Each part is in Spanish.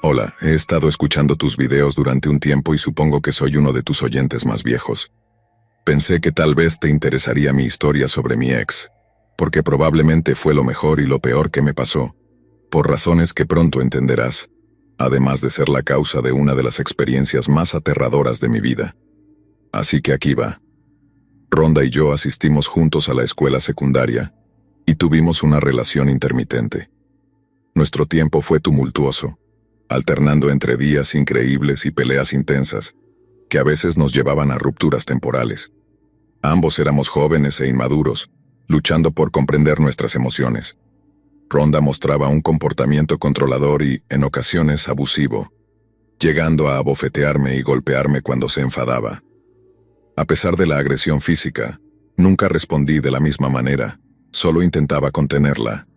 Hola, he estado escuchando tus videos durante un tiempo y supongo que soy uno de tus oyentes más viejos. Pensé que tal vez te interesaría mi historia sobre mi ex, porque probablemente fue lo mejor y lo peor que me pasó, por razones que pronto entenderás, además de ser la causa de una de las experiencias más aterradoras de mi vida. Así que aquí va. Rhonda y yo asistimos juntos a la escuela secundaria y tuvimos una relación intermitente. Nuestro tiempo fue tumultuoso, alternando entre días increíbles y peleas intensas, que a veces nos llevaban a rupturas temporales. Ambos éramos jóvenes e inmaduros, luchando por comprender nuestras emociones. Rhonda mostraba un comportamiento controlador y, en ocasiones, abusivo, llegando a abofetearme y golpearme cuando se enfadaba. A pesar de la agresión física, nunca respondí de la misma manera, solo intentaba contenerla.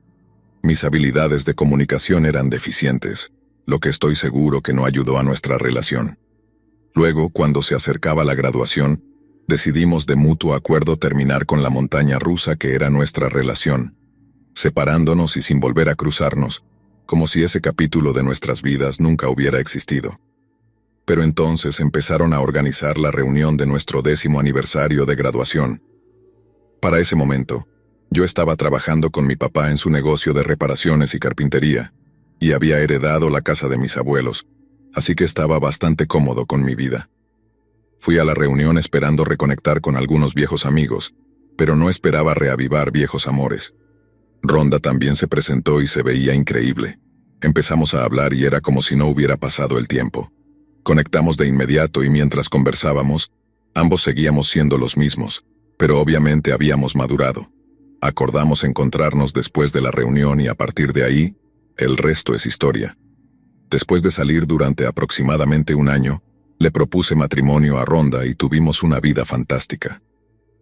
Mis habilidades de comunicación eran deficientes, lo que estoy seguro que no ayudó a nuestra relación. Luego, cuando se acercaba la graduación, decidimos de mutuo acuerdo terminar con la montaña rusa que era nuestra relación, separándonos y sin volver a cruzarnos, como si ese capítulo de nuestras vidas nunca hubiera existido. Pero entonces empezaron a organizar la reunión de nuestro 10º aniversario de graduación. Para ese momento, yo estaba trabajando con mi papá en su negocio de reparaciones y carpintería, y había heredado la casa de mis abuelos, así que estaba bastante cómodo con mi vida. Fui a la reunión esperando reconectar con algunos viejos amigos, pero no esperaba reavivar viejos amores. Rhonda también se presentó y se veía increíble. Empezamos a hablar y era como si no hubiera pasado el tiempo. Conectamos de inmediato y mientras conversábamos, ambos seguíamos siendo los mismos, pero obviamente habíamos madurado. Acordamos encontrarnos después de la reunión y a partir de ahí, el resto es historia. Después de salir durante aproximadamente un año, le propuse matrimonio a Rhonda y tuvimos una vida fantástica.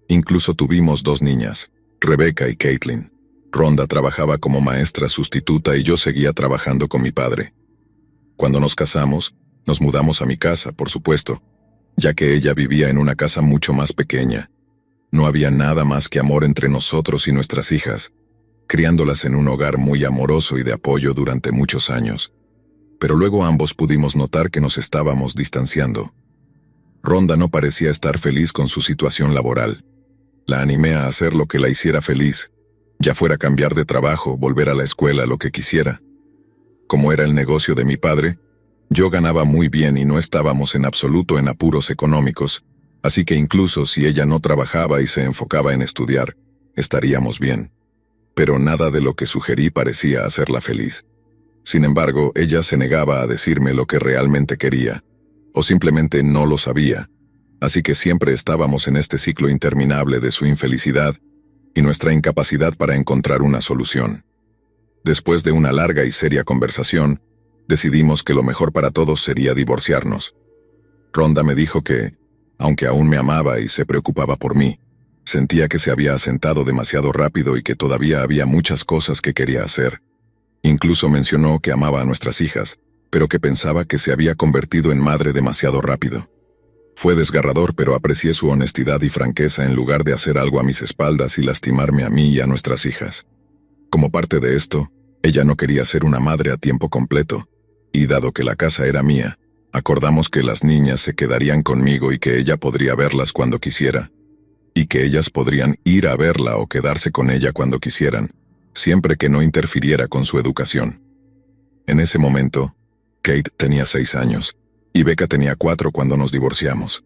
Incluso tuvimos 2 niñas, Rebecca y Caitlin. Rhonda trabajaba como maestra sustituta y yo seguía trabajando con mi padre. Cuando nos casamos, nos mudamos a mi casa, por supuesto, ya que ella vivía en una casa mucho más pequeña. No había nada más que amor entre nosotros y nuestras hijas, criándolas en un hogar muy amoroso y de apoyo durante muchos años. Pero luego ambos pudimos notar que nos estábamos distanciando. Rhonda no parecía estar feliz con su situación laboral. La animé a hacer lo que la hiciera feliz, ya fuera cambiar de trabajo, volver a la escuela, lo que quisiera. Como era el negocio de mi padre, yo ganaba muy bien y no estábamos en absoluto en apuros económicos, así que incluso si ella no trabajaba y se enfocaba en estudiar, estaríamos bien. Pero nada de lo que sugerí parecía hacerla feliz. Sin embargo, ella se negaba a decirme lo que realmente quería, o simplemente no lo sabía, así que siempre estábamos en este ciclo interminable de su infelicidad y nuestra incapacidad para encontrar una solución. Después de una larga y seria conversación, decidimos que lo mejor para todos sería divorciarnos. Rhonda me dijo que, aunque aún me amaba y se preocupaba por mí, sentía que se había asentado demasiado rápido y que todavía había muchas cosas que quería hacer. Incluso mencionó que amaba a nuestras hijas, pero que pensaba que se había convertido en madre demasiado rápido. Fue desgarrador, pero aprecié su honestidad y franqueza en lugar de hacer algo a mis espaldas y lastimarme a mí y a nuestras hijas. Como parte de esto, ella no quería ser una madre a tiempo completo, y dado que la casa era mía, acordamos que las niñas se quedarían conmigo y que ella podría verlas cuando quisiera, y que ellas podrían ir a verla o quedarse con ella cuando quisieran, siempre que no interfiriera con su educación. En ese momento, Kate tenía 6 años, y Becca tenía 4 cuando nos divorciamos.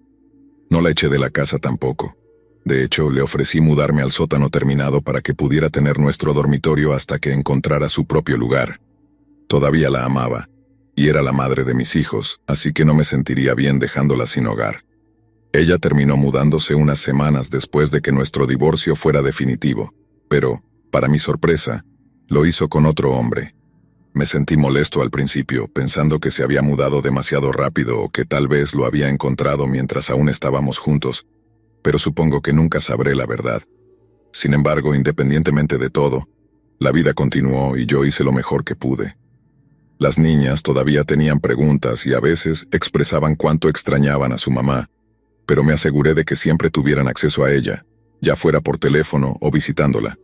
No la eché de la casa tampoco. De hecho, le ofrecí mudarme al sótano terminado para que pudiera tener nuestro dormitorio hasta que encontrara su propio lugar. Todavía la amaba, y era la madre de mis hijos, así que no me sentiría bien dejándola sin hogar. Ella terminó mudándose unas semanas después de que nuestro divorcio fuera definitivo, pero, para mi sorpresa, lo hizo con otro hombre. Me sentí molesto al principio, pensando que se había mudado demasiado rápido o que tal vez lo había encontrado mientras aún estábamos juntos, pero supongo que nunca sabré la verdad. Sin embargo, independientemente de todo, la vida continuó y yo hice lo mejor que pude. Las niñas todavía tenían preguntas y a veces expresaban cuánto extrañaban a su mamá, pero me aseguré de que siempre tuvieran acceso a ella, ya fuera por teléfono o visitándola.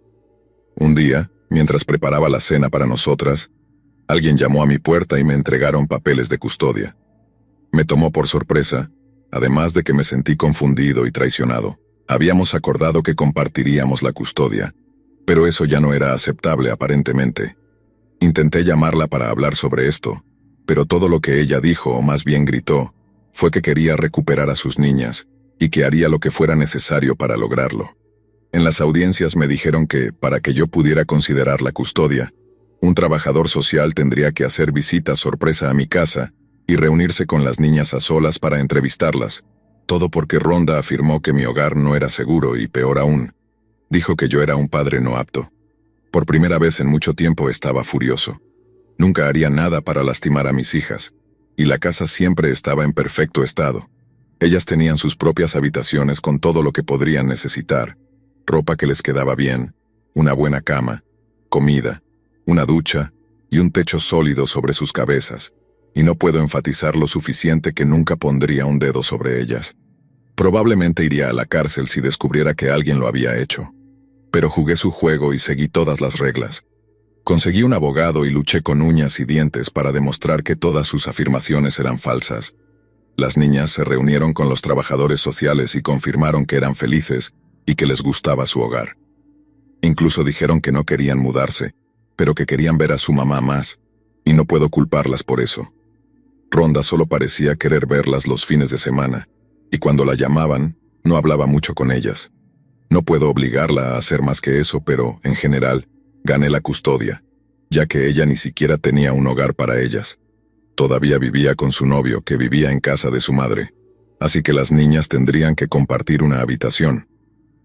Un día, Mientras preparaba la cena para nosotras, alguien llamó a mi puerta y me entregaron papeles de custodia. Me tomó por sorpresa, además de que me sentí confundido y traicionado. Habíamos acordado que compartiríamos la custodia, pero eso ya no era aceptable aparentemente. Intenté llamarla para hablar sobre esto, pero todo lo que ella dijo, o más bien gritó, fue que quería recuperar a sus niñas y que haría lo que fuera necesario para lograrlo. En las audiencias me dijeron que, para que yo pudiera considerar la custodia, un trabajador social tendría que hacer visitas sorpresa a mi casa y reunirse con las niñas a solas para entrevistarlas, todo porque Rhonda afirmó que mi hogar no era seguro y, peor aún, dijo que yo era un padre no apto. Por primera vez en mucho tiempo estaba furioso. Nunca haría nada para lastimar a mis hijas, y la casa siempre estaba en perfecto estado. Ellas tenían sus propias habitaciones con todo lo que podrían necesitar, ropa que les quedaba bien, una buena cama, comida, una ducha y un techo sólido sobre sus cabezas, y no puedo enfatizar lo suficiente que nunca pondría un dedo sobre ellas. Probablemente iría a la cárcel si descubriera que alguien lo había hecho. Pero jugué su juego y seguí todas las reglas. Conseguí un abogado y luché con uñas y dientes para demostrar que todas sus afirmaciones eran falsas. Las niñas se reunieron con los trabajadores sociales y confirmaron que eran felices y que les gustaba su hogar. Incluso dijeron que no querían mudarse, pero que querían ver a su mamá más, y no puedo culparlas por eso. Rhonda solo parecía querer verlas los fines de semana, y cuando la llamaban, no hablaba mucho con ellas. No puedo obligarla a hacer más que eso, pero, en general, gané la custodia, ya que ella ni siquiera tenía un hogar para ellas. Todavía vivía con su novio, que vivía en casa de su madre, así que las niñas tendrían que compartir una habitación.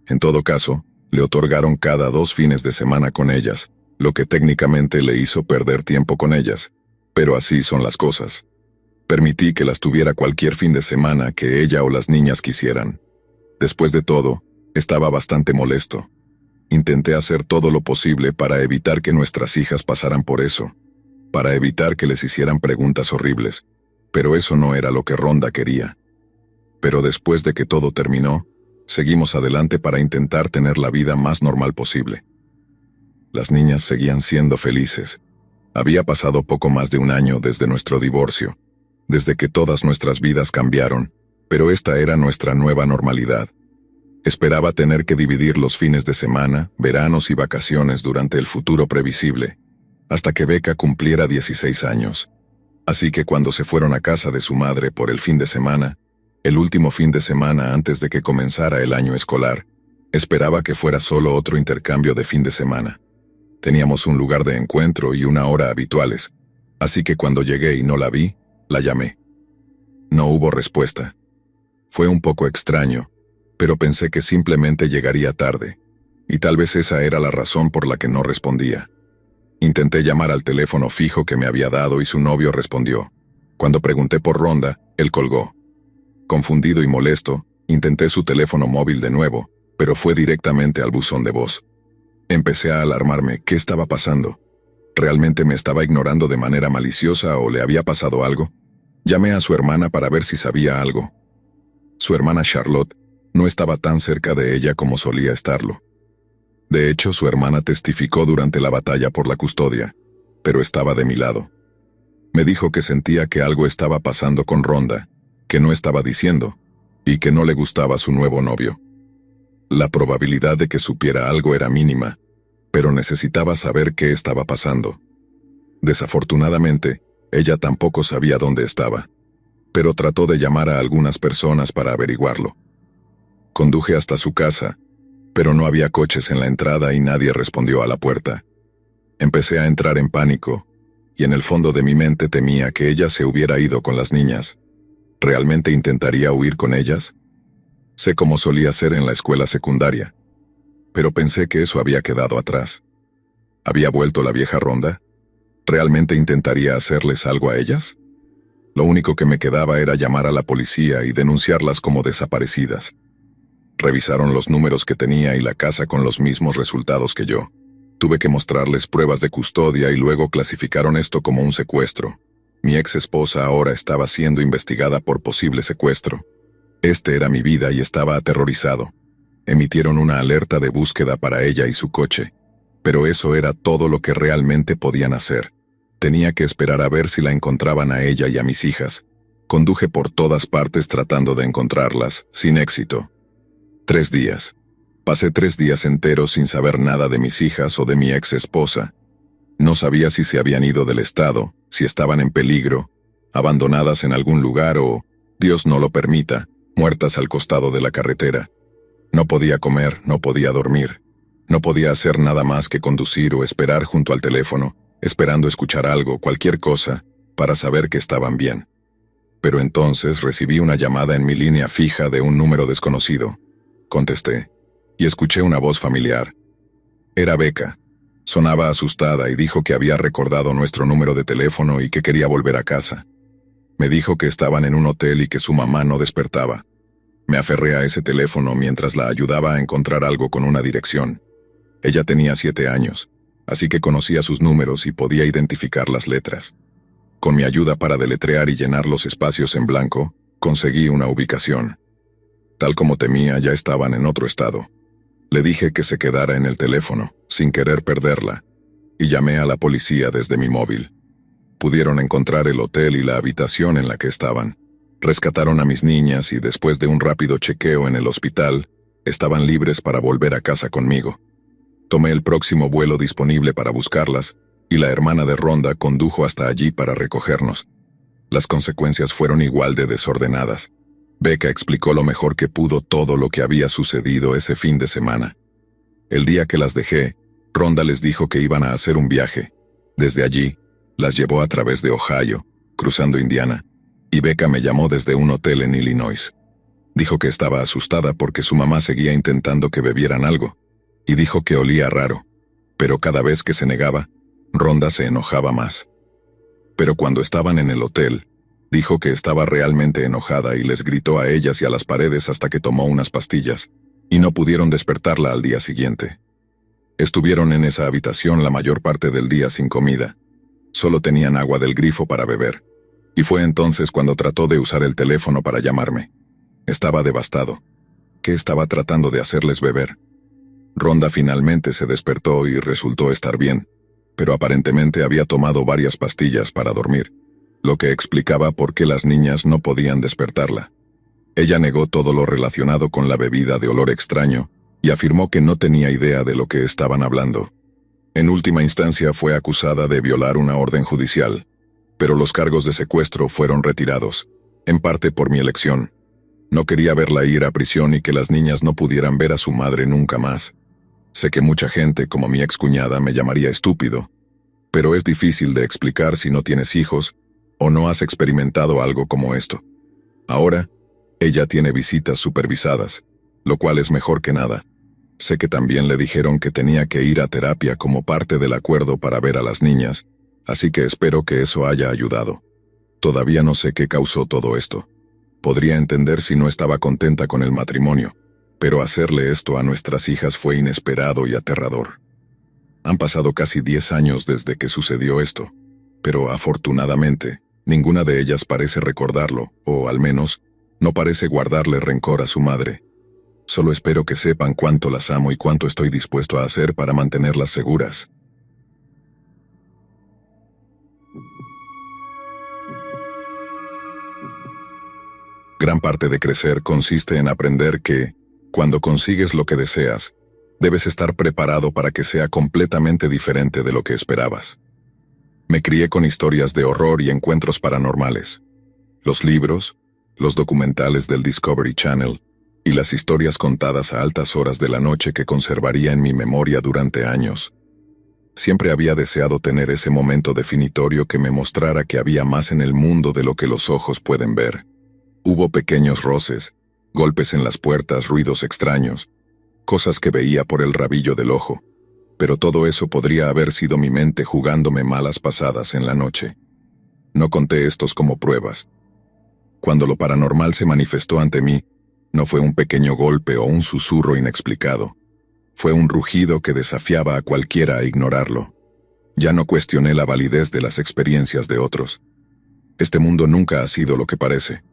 En todo caso, le otorgaron cada 2 fines de semana con ellas, lo que técnicamente le hizo perder tiempo con ellas, pero así son las cosas. Permití que las tuviera cualquier fin de semana que ella o las niñas quisieran. Después de todo, estaba bastante molesto. Intenté hacer todo lo posible para evitar que nuestras hijas pasaran por eso, para evitar que les hicieran preguntas horribles, pero eso no era lo que Rhonda quería. Pero después de que todo terminó, seguimos adelante para intentar tener la vida más normal posible. Las niñas seguían siendo felices. Había pasado poco más de un año desde nuestro divorcio, desde que todas nuestras vidas cambiaron, pero esta era nuestra nueva normalidad. Esperaba tener que dividir los fines de semana, veranos y vacaciones durante el futuro previsible, hasta que Becca cumpliera 16 años. Así que cuando se fueron a casa de su madre por el fin de semana, el último fin de semana antes de que comenzara el año escolar, esperaba que fuera solo otro intercambio de fin de semana. Teníamos un lugar de encuentro y una hora habituales, así que cuando llegué y no la vi, la llamé. No hubo respuesta. Fue un poco extraño, pero pensé que simplemente llegaría tarde, y tal vez esa era la razón por la que no respondía. Intenté llamar al teléfono fijo que me había dado y su novio respondió. Cuando pregunté por Rhonda, él colgó. Confundido y molesto, intenté su teléfono móvil de nuevo, pero fue directamente al buzón de voz. Empecé a alarmarme. ¿Qué estaba pasando? ¿Realmente me estaba ignorando de manera maliciosa o le había pasado algo? Llamé a su hermana para ver si sabía algo. Su hermana Charlotte no estaba tan cerca de ella como solía estarlo. De hecho, su hermana testificó durante la batalla por la custodia, pero estaba de mi lado. Me dijo que sentía que algo estaba pasando con Rhonda, que no estaba diciendo, y que no le gustaba su nuevo novio. La probabilidad de que supiera algo era mínima, pero necesitaba saber qué estaba pasando. Desafortunadamente, ella tampoco sabía dónde estaba, pero trató de llamar a algunas personas para averiguarlo. Conduje hasta su casa, pero no había coches en la entrada y nadie respondió a la puerta. Empecé a entrar en pánico, y en el fondo de mi mente temía que ella se hubiera ido con las niñas. ¿Realmente intentaría huir con ellas? Sé cómo solía ser en la escuela secundaria, pero pensé que eso había quedado atrás. ¿Había vuelto la vieja Rhonda? ¿Realmente intentaría hacerles algo a ellas? Lo único que me quedaba era llamar a la policía y denunciarlas como desaparecidas. Revisaron los números que tenía y la casa con los mismos resultados que yo. Tuve que mostrarles pruebas de custodia y luego clasificaron esto como un secuestro. Mi ex esposa ahora estaba siendo investigada por posible secuestro. Este era mi vida y estaba aterrorizado. Emitieron una alerta de búsqueda para ella y su coche. Pero eso era todo lo que realmente podían hacer. Tenía que esperar a ver si la encontraban a ella y a mis hijas. Conduje por todas partes tratando de encontrarlas, sin éxito. 3 días. Pasé 3 días enteros sin saber nada de mis hijas o de mi ex esposa. No sabía si se habían ido del estado, si estaban en peligro, abandonadas en algún lugar o, Dios no lo permita, muertas al costado de la carretera. No podía comer, no podía dormir. No podía hacer nada más que conducir o esperar junto al teléfono, esperando escuchar algo, cualquier cosa, para saber que estaban bien. Pero entonces recibí una llamada en mi línea fija de un número desconocido. Contesté, y escuché una voz familiar. Era Becca. Sonaba asustada y dijo que había recordado nuestro número de teléfono y que quería volver a casa. Me dijo que estaban en un hotel y que su mamá no despertaba. Me aferré a ese teléfono mientras la ayudaba a encontrar algo con una dirección. Ella tenía 7 años, así que conocía sus números y podía identificar las letras. Con mi ayuda para deletrear y llenar los espacios en blanco, conseguí una ubicación. Tal como temía, ya estaban en otro estado. Le dije que se quedara en el teléfono, sin querer perderla, y llamé a la policía desde mi móvil. Pudieron encontrar el hotel y la habitación en la que estaban. Rescataron a mis niñas y después de un rápido chequeo en el hospital, estaban libres para volver a casa conmigo. Tomé el próximo vuelo disponible para buscarlas, y la hermana de Rhonda condujo hasta allí para recogernos. Las consecuencias fueron igual de desordenadas. Becca explicó lo mejor que pudo todo lo que había sucedido ese fin de semana. El día que las dejé, Rhonda les dijo que iban a hacer un viaje. Desde allí, las llevó a través de Ohio, cruzando Indiana, y Becca me llamó desde un hotel en Illinois. Dijo que estaba asustada porque su mamá seguía intentando que bebieran algo, y dijo que olía raro, pero cada vez que se negaba, Rhonda se enojaba más. Pero cuando estaban en el hotel, dijo que estaba realmente enojada y les gritó a ellas y a las paredes hasta que tomó unas pastillas, y no pudieron despertarla al día siguiente. Estuvieron en esa habitación la mayor parte del día sin comida. Solo tenían agua del grifo para beber. Y fue entonces cuando trató de usar el teléfono para llamarme. Estaba devastado. ¿Qué estaba tratando de hacerles beber? Rhonda finalmente se despertó y resultó estar bien, pero aparentemente había tomado varias pastillas para dormir, lo que explicaba por qué las niñas no podían despertarla. Ella negó todo lo relacionado con la bebida de olor extraño y afirmó que no tenía idea de lo que estaban hablando. En última instancia fue acusada de violar una orden judicial, pero los cargos de secuestro fueron retirados, en parte por mi elección. No quería verla ir a prisión y que las niñas no pudieran ver a su madre nunca más. Sé que mucha gente, como mi excuñada, me llamaría estúpido, pero es difícil de explicar si no tienes hijos o no has experimentado algo como esto. Ahora, ella tiene visitas supervisadas, lo cual es mejor que nada. Sé que también le dijeron que tenía que ir a terapia como parte del acuerdo para ver a las niñas, así que espero que eso haya ayudado. Todavía no sé qué causó todo esto. Podría entender si no estaba contenta con el matrimonio, pero hacerle esto a nuestras hijas fue inesperado y aterrador. Han pasado casi 10 años desde que sucedió esto, pero afortunadamente, ninguna de ellas parece recordarlo, o al menos, no parece guardarle rencor a su madre. Solo espero que sepan cuánto las amo y cuánto estoy dispuesto a hacer para mantenerlas seguras. Gran parte de crecer consiste en aprender que, cuando consigues lo que deseas, debes estar preparado para que sea completamente diferente de lo que esperabas. Me crié con historias de horror y encuentros paranormales. Los libros, los documentales del Discovery Channel y las historias contadas a altas horas de la noche que conservaría en mi memoria durante años. Siempre había deseado tener ese momento definitorio que me mostrara que había más en el mundo de lo que los ojos pueden ver. Hubo pequeños roces, golpes en las puertas, ruidos extraños, cosas que veía por el rabillo del ojo, pero todo eso podría haber sido mi mente jugándome malas pasadas en la noche. No conté estos como pruebas. Cuando lo paranormal se manifestó ante mí, no fue un pequeño golpe o un susurro inexplicado. Fue un rugido que desafiaba a cualquiera a ignorarlo. Ya no cuestioné la validez de las experiencias de otros. Este mundo nunca ha sido lo que parece.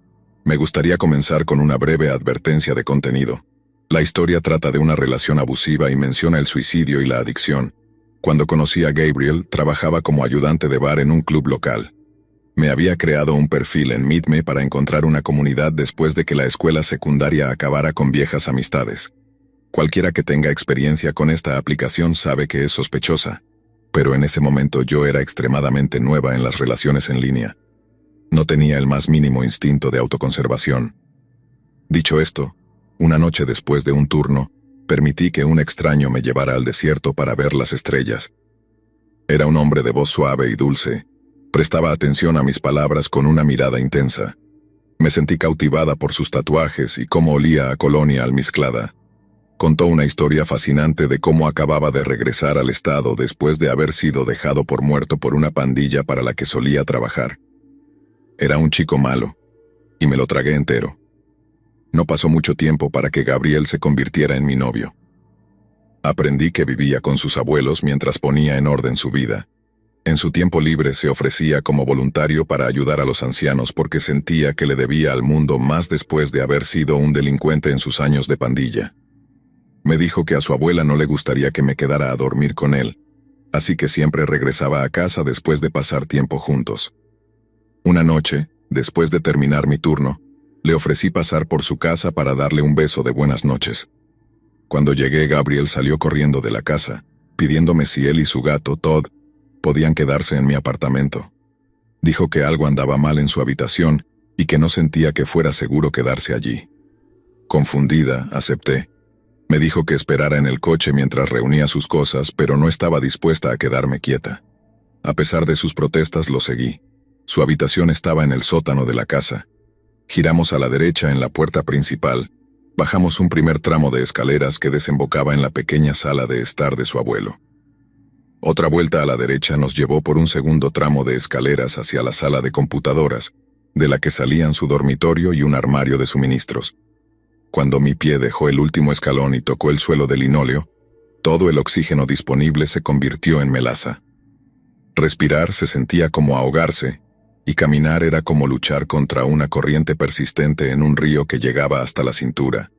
Me gustaría comenzar con una breve advertencia de contenido. La historia trata de una relación abusiva y menciona el suicidio y la adicción, Cuando conocí a Gabriel, trabajaba como ayudante de bar en un club local. Me había creado un perfil en Meet Me para encontrar una comunidad después de que la escuela secundaria acabara con viejas amistades. Cualquiera que tenga experiencia con esta aplicación sabe que es sospechosa, pero en ese momento yo era extremadamente nueva en las relaciones en línea. No tenía el más mínimo instinto de autoconservación. Dicho esto, una noche después de un turno, permití que un extraño me llevara al desierto para ver las estrellas. Era un hombre de voz suave y dulce. Prestaba atención a mis palabras con una mirada intensa. Me sentí cautivada por sus tatuajes y cómo olía a colonia almizclada. Contó una historia fascinante de cómo acababa de regresar al estado después de haber sido dejado por muerto por una pandilla para la que solía trabajar. Era un chico malo, y me lo tragué entero. No pasó mucho tiempo para que Gabriel se convirtiera en mi novio. Aprendí que vivía con sus abuelos mientras ponía en orden su vida. En su tiempo libre se ofrecía como voluntario para ayudar a los ancianos porque sentía que le debía al mundo más después de haber sido un delincuente en sus años de pandilla. Me dijo que a su abuela no le gustaría que me quedara a dormir con él, así que siempre regresaba a casa después de pasar tiempo juntos. Una noche, después de terminar mi turno, le ofrecí pasar por su casa para darle un beso de buenas noches. Cuando llegué, Gabriel salió corriendo de la casa, pidiéndome si él y su gato, Todd, podían quedarse en mi apartamento. Dijo que algo andaba mal en su habitación y que no sentía que fuera seguro quedarse allí. Confundida, acepté. Me dijo que esperara en el coche mientras reunía sus cosas, pero no estaba dispuesta a quedarme quieta. A pesar de sus protestas, lo seguí. Su habitación estaba en el sótano de la casa. Giramos a la derecha en la puerta principal. Bajamos un primer tramo de escaleras que desembocaba en la pequeña sala de estar de su abuelo. Otra vuelta a la derecha nos llevó por un segundo tramo de escaleras hacia la sala de computadoras, de la que salían su dormitorio y un armario de suministros. Cuando mi pie dejó el último escalón y tocó el suelo de linóleo, todo el oxígeno disponible se convirtió en melaza. Respirar se sentía como ahogarse, y caminar era como luchar contra una corriente persistente en un río que llegaba hasta la cintura.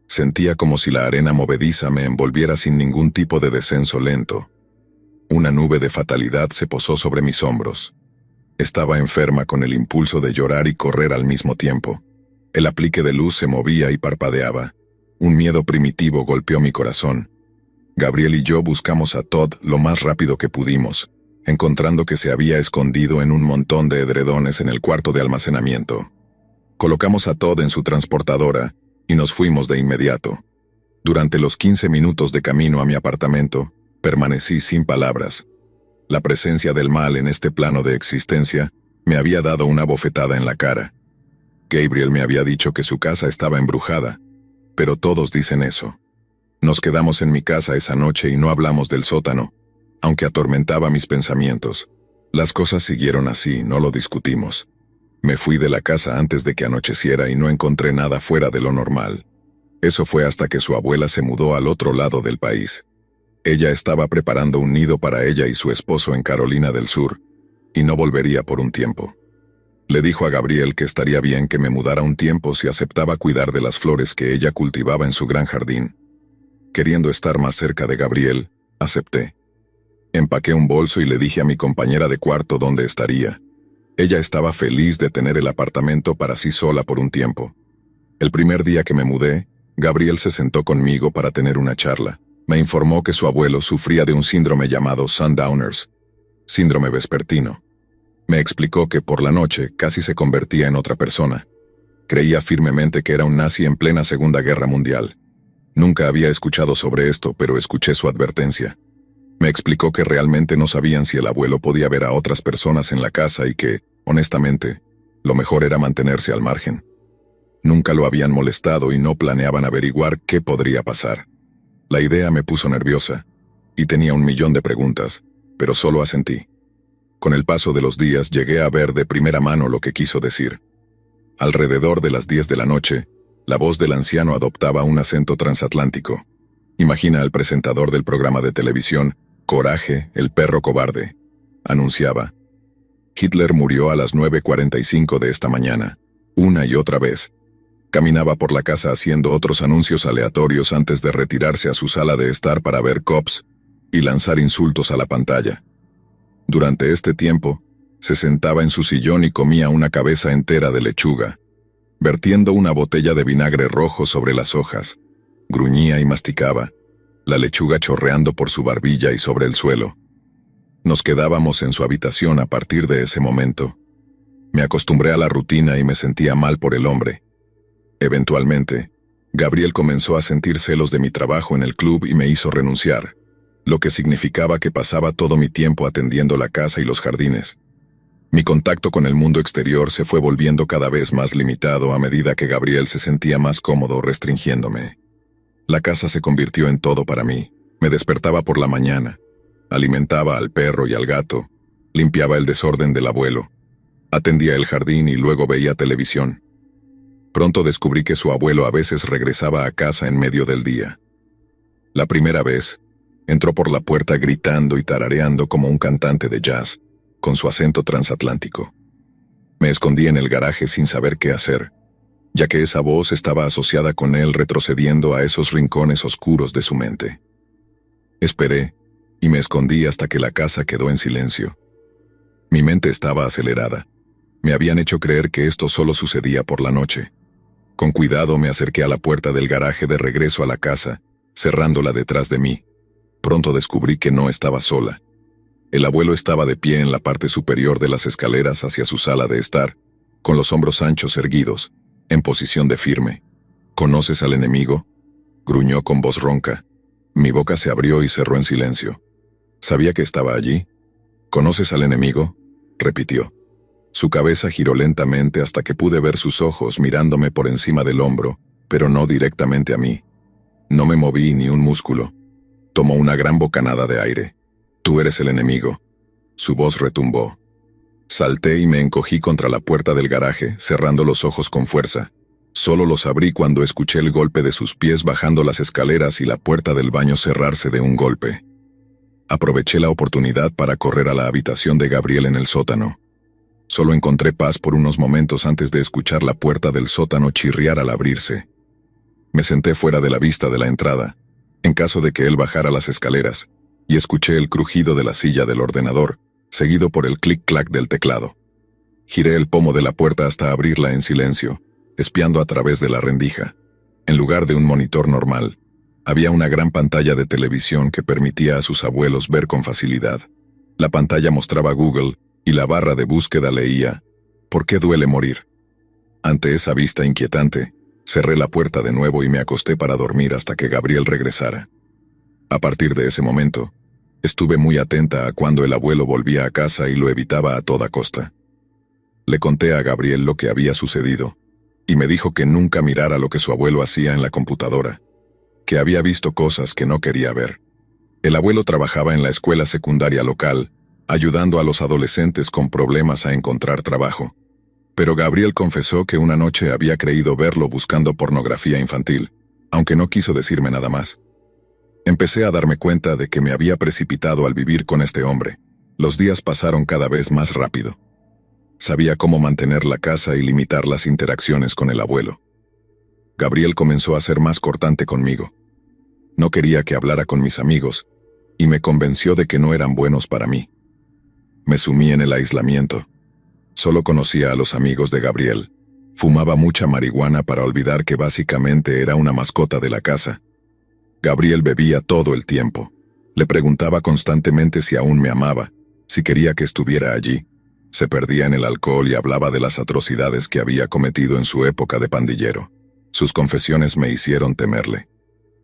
Sentía como si la arena movediza me envolviera sin ningún tipo de descenso lento. Una nube de fatalidad se posó sobre mis hombros. Estaba enferma con el impulso de llorar y correr al mismo tiempo. El aplique de luz se movía y parpadeaba. Un miedo primitivo golpeó mi corazón. Gabriel y yo buscamos a Todd lo más rápido que pudimos, encontrando que se había escondido en un montón de edredones en el cuarto de almacenamiento. Colocamos a Todd en su transportadora y nos fuimos de inmediato. Durante los 15 minutos de camino a mi apartamento, permanecí sin palabras. La presencia del mal en este plano de existencia me había dado una bofetada en la cara. Gabriel me había dicho que su casa estaba embrujada, pero todos dicen eso. Nos quedamos en mi casa esa noche y no hablamos del sótano, aunque atormentaba mis pensamientos. Las cosas siguieron así, no lo discutimos. Me fui de la casa antes de que anocheciera y no encontré nada fuera de lo normal. Eso fue hasta que su abuela se mudó al otro lado del país. Ella estaba preparando un nido para ella y su esposo en Carolina del Sur, y no volvería por un tiempo. Le dijo a Gabriel que estaría bien que me mudara un tiempo si aceptaba cuidar de las flores que ella cultivaba en su gran jardín. Queriendo estar más cerca de Gabriel, acepté. Empaqué un bolso y le dije a mi compañera de cuarto dónde estaría. Ella estaba feliz de tener el apartamento para sí sola por un tiempo. El primer día que me mudé, Gabriel se sentó conmigo para tener una charla. Me informó que su abuelo sufría de un síndrome llamado Sundowners, síndrome vespertino. Me explicó que por la noche casi se convertía en otra persona. Creía firmemente que era un nazi en plena Segunda Guerra Mundial. Nunca había escuchado sobre esto, pero escuché su advertencia. Me explicó que realmente no sabían si el abuelo podía ver a otras personas en la casa y que, honestamente, lo mejor era mantenerse al margen. Nunca lo habían molestado y no planeaban averiguar qué podría pasar. La idea me puso nerviosa, y tenía 1.000.000 de preguntas, pero solo asentí. Con el paso de los días llegué a ver de primera mano lo que quiso decir. Alrededor de las 10 de la noche, la voz del anciano adoptaba un acento transatlántico. Imagina al presentador del programa de televisión, Coraje, el perro cobarde. Anunciaba: Hitler murió a las 9:45 de esta mañana, una y otra vez. Caminaba por la casa haciendo otros anuncios aleatorios antes de retirarse a su sala de estar para ver Cops, y lanzar insultos a la pantalla. Durante este tiempo, se sentaba en su sillón y comía una cabeza entera de lechuga, vertiendo una botella de vinagre rojo sobre las hojas. Gruñía y masticaba, la lechuga chorreando por su barbilla y sobre el suelo. Nos quedábamos en su habitación a partir de ese momento. Me acostumbré a la rutina y me sentía mal por el hombre. Eventualmente, Gabriel comenzó a sentir celos de mi trabajo en el club y me hizo renunciar, lo que significaba que pasaba todo mi tiempo atendiendo la casa y los jardines. Mi contacto con el mundo exterior se fue volviendo cada vez más limitado a medida que Gabriel se sentía más cómodo restringiéndome. La casa se convirtió en todo para mí. Me despertaba por la mañana, alimentaba al perro y al gato, limpiaba el desorden del abuelo, atendía el jardín y luego veía televisión. Pronto descubrí que su abuelo a veces regresaba a casa en medio del día. La primera vez, entró por la puerta gritando y tarareando como un cantante de jazz, con su acento transatlántico. Me escondí en el garaje sin saber qué hacer, ya que esa voz estaba asociada con él retrocediendo a esos rincones oscuros de su mente. Esperé, y me escondí hasta que la casa quedó en silencio. Mi mente estaba acelerada. Me habían hecho creer que esto solo sucedía por la noche. Con cuidado me acerqué a la puerta del garaje de regreso a la casa, cerrándola detrás de mí. Pronto descubrí que no estaba sola. El abuelo estaba de pie en la parte superior de las escaleras hacia su sala de estar, con los hombros anchos erguidos, en posición de firme. ¿Conoces al enemigo?, gruñó con voz ronca. Mi boca se abrió y cerró en silencio. Sabía que estaba allí. ¿Conoces al enemigo?, repitió. Su cabeza giró lentamente hasta que pude ver sus ojos mirándome por encima del hombro, pero no directamente a mí. No me moví ni un músculo. Tomó una gran bocanada de aire. «Tú eres el enemigo». Su voz retumbó. Salté y me encogí contra la puerta del garaje, cerrando los ojos con fuerza. Solo los abrí cuando escuché el golpe de sus pies bajando las escaleras y la puerta del baño cerrarse de un golpe. Aproveché la oportunidad para correr a la habitación de Gabriel en el sótano. Solo encontré paz por unos momentos antes de escuchar la puerta del sótano chirriar al abrirse. Me senté fuera de la vista de la entrada, en caso de que él bajara las escaleras, y escuché el crujido de la silla del ordenador, seguido por el clic-clac del teclado. Giré el pomo de la puerta hasta abrirla en silencio, espiando a través de la rendija. En lugar de un monitor normal, había una gran pantalla de televisión que permitía a sus abuelos ver con facilidad. La pantalla mostraba Google, y la barra de búsqueda leía, «¿Por qué duele morir?». Ante esa vista inquietante, cerré la puerta de nuevo y me acosté para dormir hasta que Gabriel regresara. A partir de ese momento, estuve muy atenta a cuando el abuelo volvía a casa y lo evitaba a toda costa. Le conté a Gabriel lo que había sucedido, y me dijo que nunca mirara lo que su abuelo hacía en la computadora, que había visto cosas que no quería ver. El abuelo trabajaba en la escuela secundaria local, ayudando a los adolescentes con problemas a encontrar trabajo. Pero Gabriel confesó que una noche había creído verlo buscando pornografía infantil, aunque no quiso decirme nada más. Empecé a darme cuenta de que me había precipitado al vivir con este hombre. Los días pasaron cada vez más rápido. Sabía cómo mantener la casa y limitar las interacciones con el abuelo. Gabriel comenzó a ser más cortante conmigo. No quería que hablara con mis amigos, y me convenció de que no eran buenos para mí. Me sumí en el aislamiento. Solo conocía a los amigos de Gabriel. Fumaba mucha marihuana para olvidar que básicamente era una mascota de la casa. Gabriel bebía todo el tiempo. Le preguntaba constantemente si aún me amaba, si quería que estuviera allí. Se perdía en el alcohol y hablaba de las atrocidades que había cometido en su época de pandillero. Sus confesiones me hicieron temerle.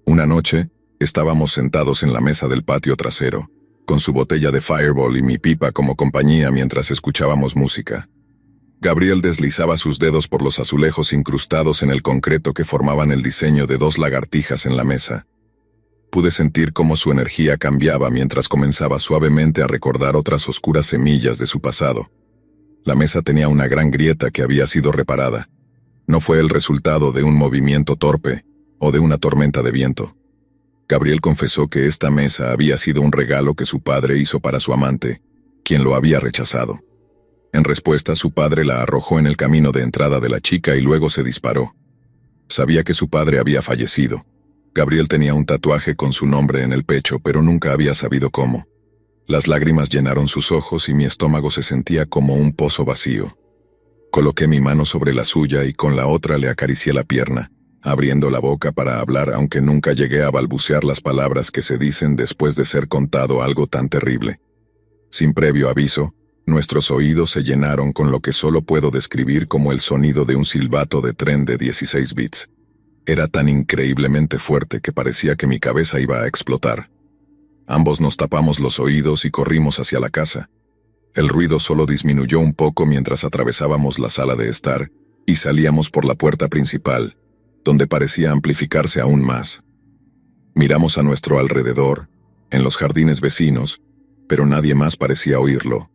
Una noche, estábamos sentados en la mesa del patio trasero, con su botella de Fireball y mi pipa como compañía mientras escuchábamos música. Gabriel deslizaba sus dedos por los azulejos incrustados en el concreto que formaban el diseño de dos lagartijas en la mesa. Pude sentir cómo su energía cambiaba mientras comenzaba suavemente a recordar otras oscuras semillas de su pasado. La mesa tenía una gran grieta que había sido reparada. No fue el resultado de un movimiento torpe o de una tormenta de viento. Gabriel confesó que esta mesa había sido un regalo que su padre hizo para su amante, quien lo había rechazado. En respuesta, su padre la arrojó en el camino de entrada de la chica y luego se disparó. Sabía que su padre había fallecido, Gabriel tenía un tatuaje con su nombre en el pecho, pero nunca había sabido cómo. Las lágrimas llenaron sus ojos y mi estómago se sentía como un pozo vacío. Coloqué mi mano sobre la suya y con la otra le acaricié la pierna, abriendo la boca para hablar, aunque nunca llegué a balbucear las palabras que se dicen después de ser contado algo tan terrible. Sin previo aviso, nuestros oídos se llenaron con lo que solo puedo describir como el sonido de un silbato de tren de 16 bits. Era tan increíblemente fuerte que parecía que mi cabeza iba a explotar. Ambos nos tapamos los oídos y corrimos hacia la casa. El ruido solo disminuyó un poco mientras atravesábamos la sala de estar y salíamos por la puerta principal, donde parecía amplificarse aún más. Miramos a nuestro alrededor, en los jardines vecinos, pero nadie más parecía oírlo.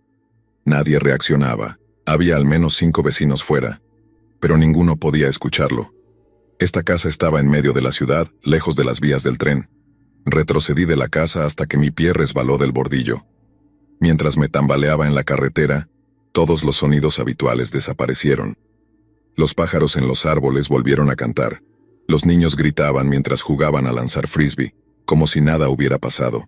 Nadie reaccionaba. Había al menos 5 vecinos fuera, pero ninguno podía escucharlo. Esta casa estaba en medio de la ciudad, lejos de las vías del tren. Retrocedí de la casa hasta que mi pie resbaló del bordillo. Mientras me tambaleaba en la carretera, todos los sonidos habituales desaparecieron. Los pájaros en los árboles volvieron a cantar. Los niños gritaban mientras jugaban a lanzar frisbee, como si nada hubiera pasado.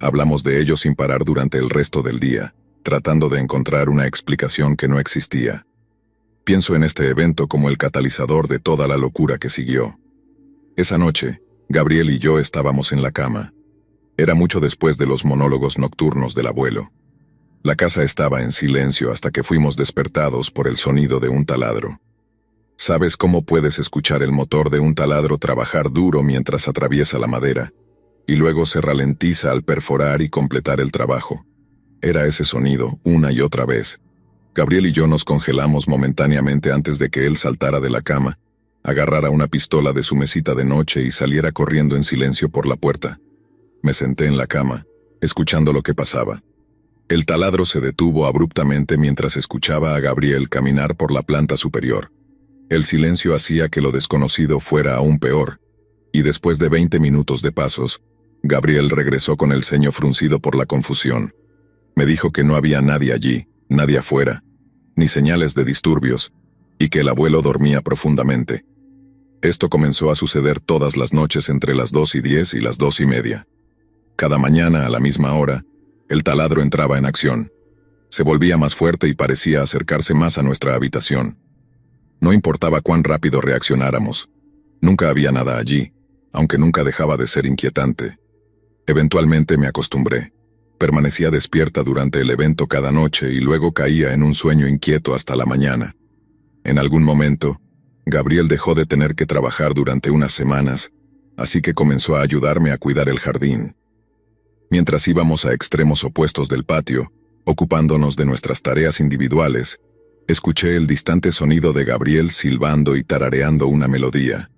Hablamos de ello sin parar durante el resto del día, tratando de encontrar una explicación que no existía. Pienso en este evento como el catalizador de toda la locura que siguió. Esa noche, Gabriel y yo estábamos en la cama. Era mucho después de los monólogos nocturnos del abuelo. La casa estaba en silencio hasta que fuimos despertados por el sonido de un taladro. ¿Sabes cómo puedes escuchar el motor de un taladro trabajar duro mientras atraviesa la madera, y luego se ralentiza al perforar y completar el trabajo? Era ese sonido, una y otra vez. Gabriel y yo nos congelamos momentáneamente antes de que él saltara de la cama, agarrara una pistola de su mesita de noche y saliera corriendo en silencio por la puerta. Me senté en la cama, escuchando lo que pasaba. El taladro se detuvo abruptamente mientras escuchaba a Gabriel caminar por la planta superior. El silencio hacía que lo desconocido fuera aún peor, y después de 20 minutos de pasos, Gabriel regresó con el ceño fruncido por la confusión. Me dijo que no había nadie allí, nadie afuera, ni señales de disturbios, y que el abuelo dormía profundamente. Esto comenzó a suceder todas las noches entre las 2:10 y las 2:30. Cada mañana a la misma hora, el taladro entraba en acción. Se volvía más fuerte y parecía acercarse más a nuestra habitación. No importaba cuán rápido reaccionáramos. Nunca había nada allí, aunque nunca dejaba de ser inquietante. Eventualmente me acostumbré. Permanecía despierta durante el evento cada noche y luego caía en un sueño inquieto hasta la mañana. En algún momento, Gabriel dejó de tener que trabajar durante unas semanas, así que comenzó a ayudarme a cuidar el jardín. Mientras íbamos a extremos opuestos del patio, ocupándonos de nuestras tareas individuales, escuché el distante sonido de Gabriel silbando y tarareando una melodía.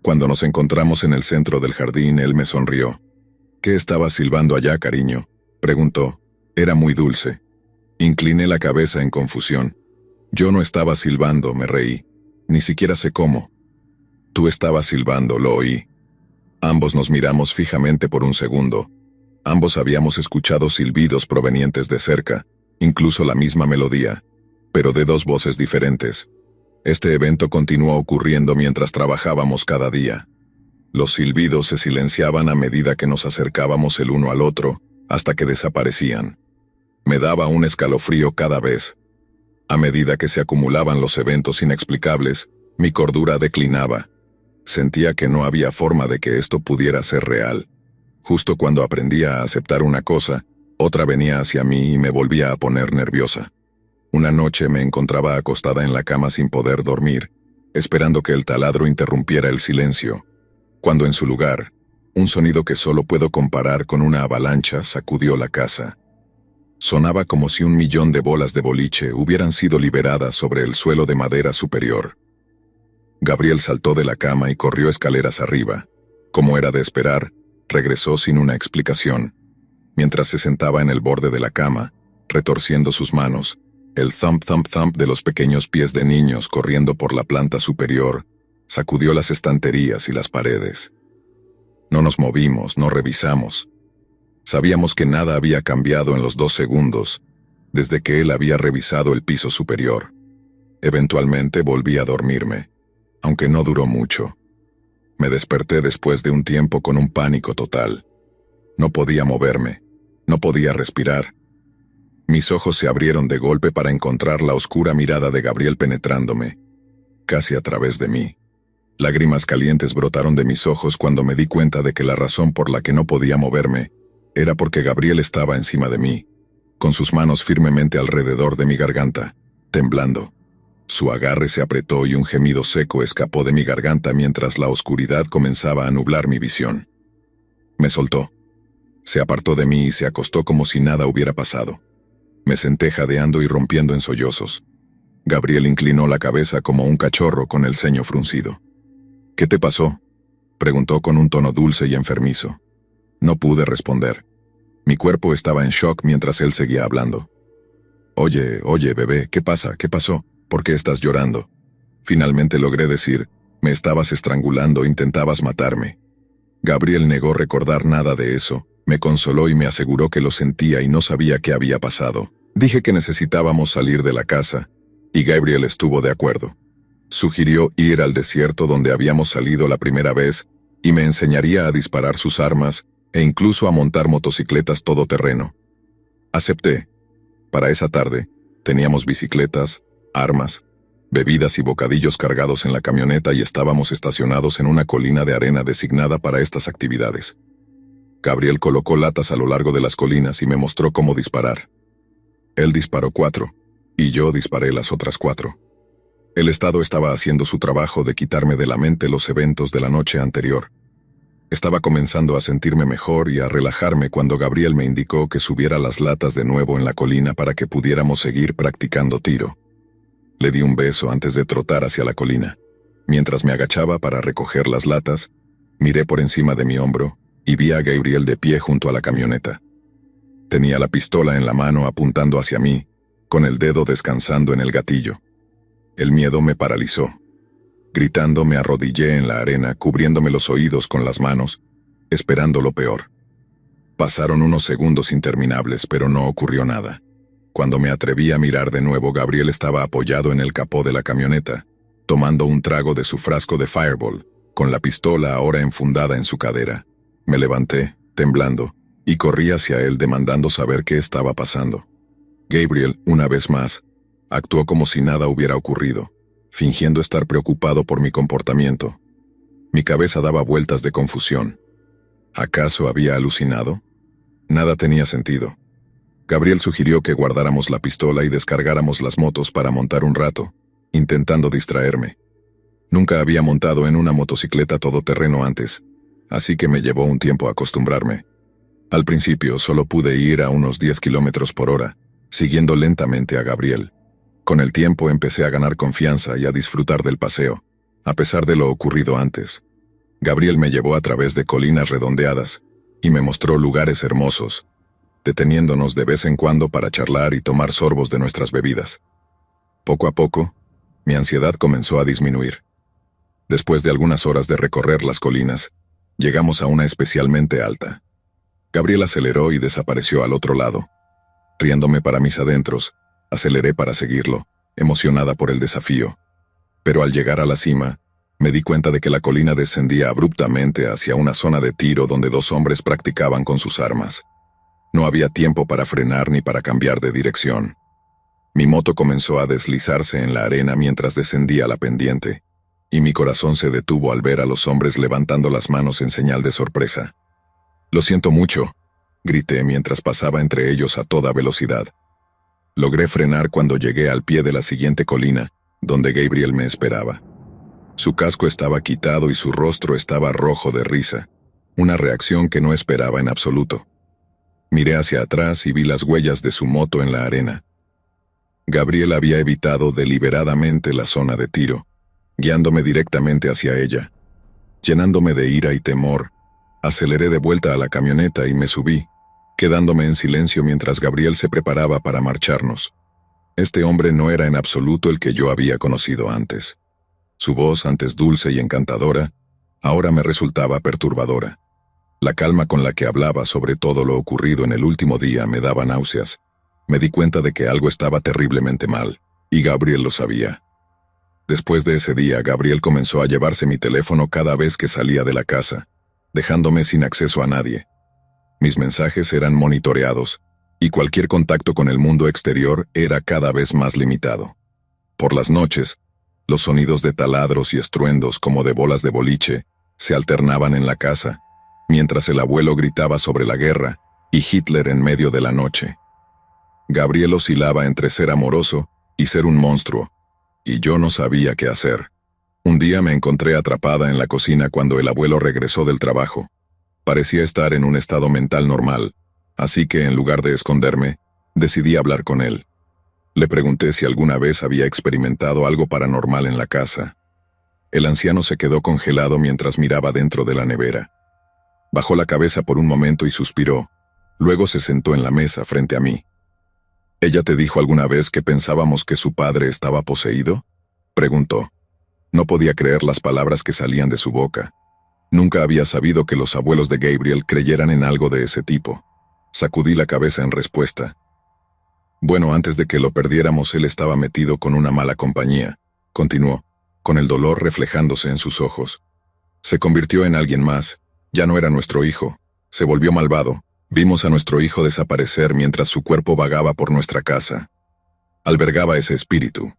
Cuando nos encontramos en el centro del jardín, él me sonrió. «¿Qué estabas silbando allá, cariño?», preguntó. Era muy dulce. Incliné la cabeza en confusión. Yo no estaba silbando, me reí. Ni siquiera sé cómo. Tú estabas silbando, lo oí. Ambos nos miramos fijamente por un segundo. Ambos habíamos escuchado silbidos provenientes de cerca, incluso la misma melodía, pero de 2 voces diferentes. Este evento continuó ocurriendo mientras trabajábamos cada día. Los silbidos se silenciaban a medida que nos acercábamos el uno al otro, hasta que desaparecían. Me daba un escalofrío cada vez. A medida que se acumulaban los eventos inexplicables, mi cordura declinaba. Sentía que no había forma de que esto pudiera ser real. Justo cuando aprendía a aceptar una cosa, otra venía hacia mí y me volvía a poner nerviosa. Una noche me encontraba acostada en la cama sin poder dormir, esperando que el taladro interrumpiera el silencio, cuando en su lugar, un sonido que solo puedo comparar con una avalancha sacudió la casa. Sonaba como si 1.000.000 de bolas de boliche hubieran sido liberadas sobre el suelo de madera superior. Gabriel saltó de la cama y corrió escaleras arriba. Como era de esperar, regresó sin una explicación. Mientras se sentaba en el borde de la cama, retorciendo sus manos, el thump thump thump de los pequeños pies de niños corriendo por la planta superior sacudió las estanterías y las paredes. No nos movimos, no revisamos. Sabíamos que nada había cambiado en los 2 segundos, desde que él había revisado el piso superior. Eventualmente volví a dormirme, aunque no duró mucho. Me desperté después de un tiempo con un pánico total. No podía moverme, no podía respirar. Mis ojos se abrieron de golpe para encontrar la oscura mirada de Gabriel penetrándome, casi a través de mí. Lágrimas calientes brotaron de mis ojos cuando me di cuenta de que la razón por la que no podía moverme era porque Gabriel estaba encima de mí, con sus manos firmemente alrededor de mi garganta, temblando. Su agarre se apretó y un gemido seco escapó de mi garganta mientras la oscuridad comenzaba a nublar mi visión. Me soltó. Se apartó de mí y se acostó como si nada hubiera pasado. Me senté jadeando y rompiendo en sollozos. Gabriel inclinó la cabeza como un cachorro con el ceño fruncido. «¿Qué te pasó?», preguntó con un tono dulce y enfermizo. No pude responder. Mi cuerpo estaba en shock mientras él seguía hablando. Oye, bebé, ¿qué pasa? ¿Qué pasó? ¿Por qué estás llorando? Finalmente logré decir, me estabas estrangulando, intentabas matarme. Gabriel negó recordar nada de eso, me consoló y me aseguró que lo sentía y no sabía qué había pasado. Dije que necesitábamos salir de la casa, y Gabriel estuvo de acuerdo. Sugirió ir al desierto donde habíamos salido la primera vez y me enseñaría a disparar sus armas e incluso a montar motocicletas todoterreno. Acepté. Para esa tarde, teníamos bicicletas, armas, bebidas y bocadillos cargados en la camioneta y estábamos estacionados en una colina de arena designada para estas actividades. Gabriel colocó latas a lo largo de las colinas y me mostró cómo disparar. Él disparó 4, y yo disparé las otras 4. El Estado estaba haciendo su trabajo de quitarme de la mente los eventos de la noche anterior. Estaba comenzando a sentirme mejor y a relajarme cuando Gabriel me indicó que subiera las latas de nuevo en la colina para que pudiéramos seguir practicando tiro. Le di un beso antes de trotar hacia la colina. Mientras me agachaba para recoger las latas, miré por encima de mi hombro y vi a Gabriel de pie junto a la camioneta. Tenía la pistola en la mano apuntando hacia mí, con el dedo descansando en el gatillo. El miedo me paralizó. Gritando me arrodillé en la arena, cubriéndome los oídos con las manos, esperando lo peor. Pasaron unos segundos interminables, pero no ocurrió nada. Cuando me atreví a mirar de nuevo, Gabriel estaba apoyado en el capó de la camioneta, tomando un trago de su frasco de Fireball, con la pistola ahora enfundada en su cadera. Me levanté, temblando, y corrí hacia él demandando saber qué estaba pasando. Gabriel, una vez más, actuó como si nada hubiera ocurrido, fingiendo estar preocupado por mi comportamiento. Mi cabeza daba vueltas de confusión. ¿Acaso había alucinado? Nada tenía sentido. Gabriel sugirió que guardáramos la pistola y descargáramos las motos para montar un rato, intentando distraerme. Nunca había montado en una motocicleta todoterreno antes, así que me llevó un tiempo acostumbrarme. Al principio solo pude ir a unos 10 kilómetros por hora, siguiendo lentamente a Gabriel. Con el tiempo empecé a ganar confianza y a disfrutar del paseo, a pesar de lo ocurrido antes. Gabriel me llevó a través de colinas redondeadas y me mostró lugares hermosos, deteniéndonos de vez en cuando para charlar y tomar sorbos de nuestras bebidas. Poco a poco, mi ansiedad comenzó a disminuir. Después de algunas horas de recorrer las colinas, llegamos a una especialmente alta. Gabriel aceleró y desapareció al otro lado. Riéndome para mis adentros, aceleré para seguirlo, emocionada por el desafío. Pero al llegar a la cima, me di cuenta de que la colina descendía abruptamente hacia una zona de tiro donde 2 hombres practicaban con sus armas. No había tiempo para frenar ni para cambiar de dirección. Mi moto comenzó a deslizarse en la arena mientras descendía la pendiente, y mi corazón se detuvo al ver a los hombres levantando las manos en señal de sorpresa. «Lo siento mucho», grité mientras pasaba entre ellos a toda velocidad. Logré frenar cuando llegué al pie de la siguiente colina, donde Gabriel me esperaba. Su casco estaba quitado y su rostro estaba rojo de risa, una reacción que no esperaba en absoluto. Miré hacia atrás y vi las huellas de su moto en la arena. Gabriel había evitado deliberadamente la zona de tiro, guiándome directamente hacia ella. Llenándome de ira y temor, aceleré de vuelta a la camioneta y me subí, quedándome en silencio mientras Gabriel se preparaba para marcharnos. Este hombre no era en absoluto el que yo había conocido antes. Su voz, antes dulce y encantadora, ahora me resultaba perturbadora. La calma con la que hablaba sobre todo lo ocurrido en el último día me daba náuseas. Me di cuenta de que algo estaba terriblemente mal, y Gabriel lo sabía. Después de ese día, Gabriel comenzó a llevarse mi teléfono cada vez que salía de la casa, dejándome sin acceso a nadie. Mis mensajes eran monitoreados, y cualquier contacto con el mundo exterior era cada vez más limitado. Por las noches, los sonidos de taladros y estruendos como de bolas de boliche se alternaban en la casa, mientras el abuelo gritaba sobre la guerra y Hitler en medio de la noche. Gabriel oscilaba entre ser amoroso y ser un monstruo, y yo no sabía qué hacer. Un día me encontré atrapada en la cocina cuando el abuelo regresó del trabajo. Parecía estar en un estado mental normal, así que en lugar de esconderme, decidí hablar con él. Le pregunté si alguna vez había experimentado algo paranormal en la casa. El anciano se quedó congelado mientras miraba dentro de la nevera. Bajó la cabeza por un momento y suspiró. Luego se sentó en la mesa frente a mí. ¿Ella te dijo alguna vez que pensábamos que su padre estaba poseído?, preguntó. No podía creer las palabras que salían de su boca. Nunca había sabido que los abuelos de Gabriel creyeran en algo de ese tipo. Sacudí la cabeza en respuesta. Bueno, antes de que lo perdiéramos, él estaba metido con una mala compañía, continuó, con el dolor reflejándose en sus ojos. Se convirtió en alguien más, ya no era nuestro hijo, se volvió malvado. Vimos a nuestro hijo desaparecer mientras su cuerpo vagaba por nuestra casa. Albergaba ese espíritu.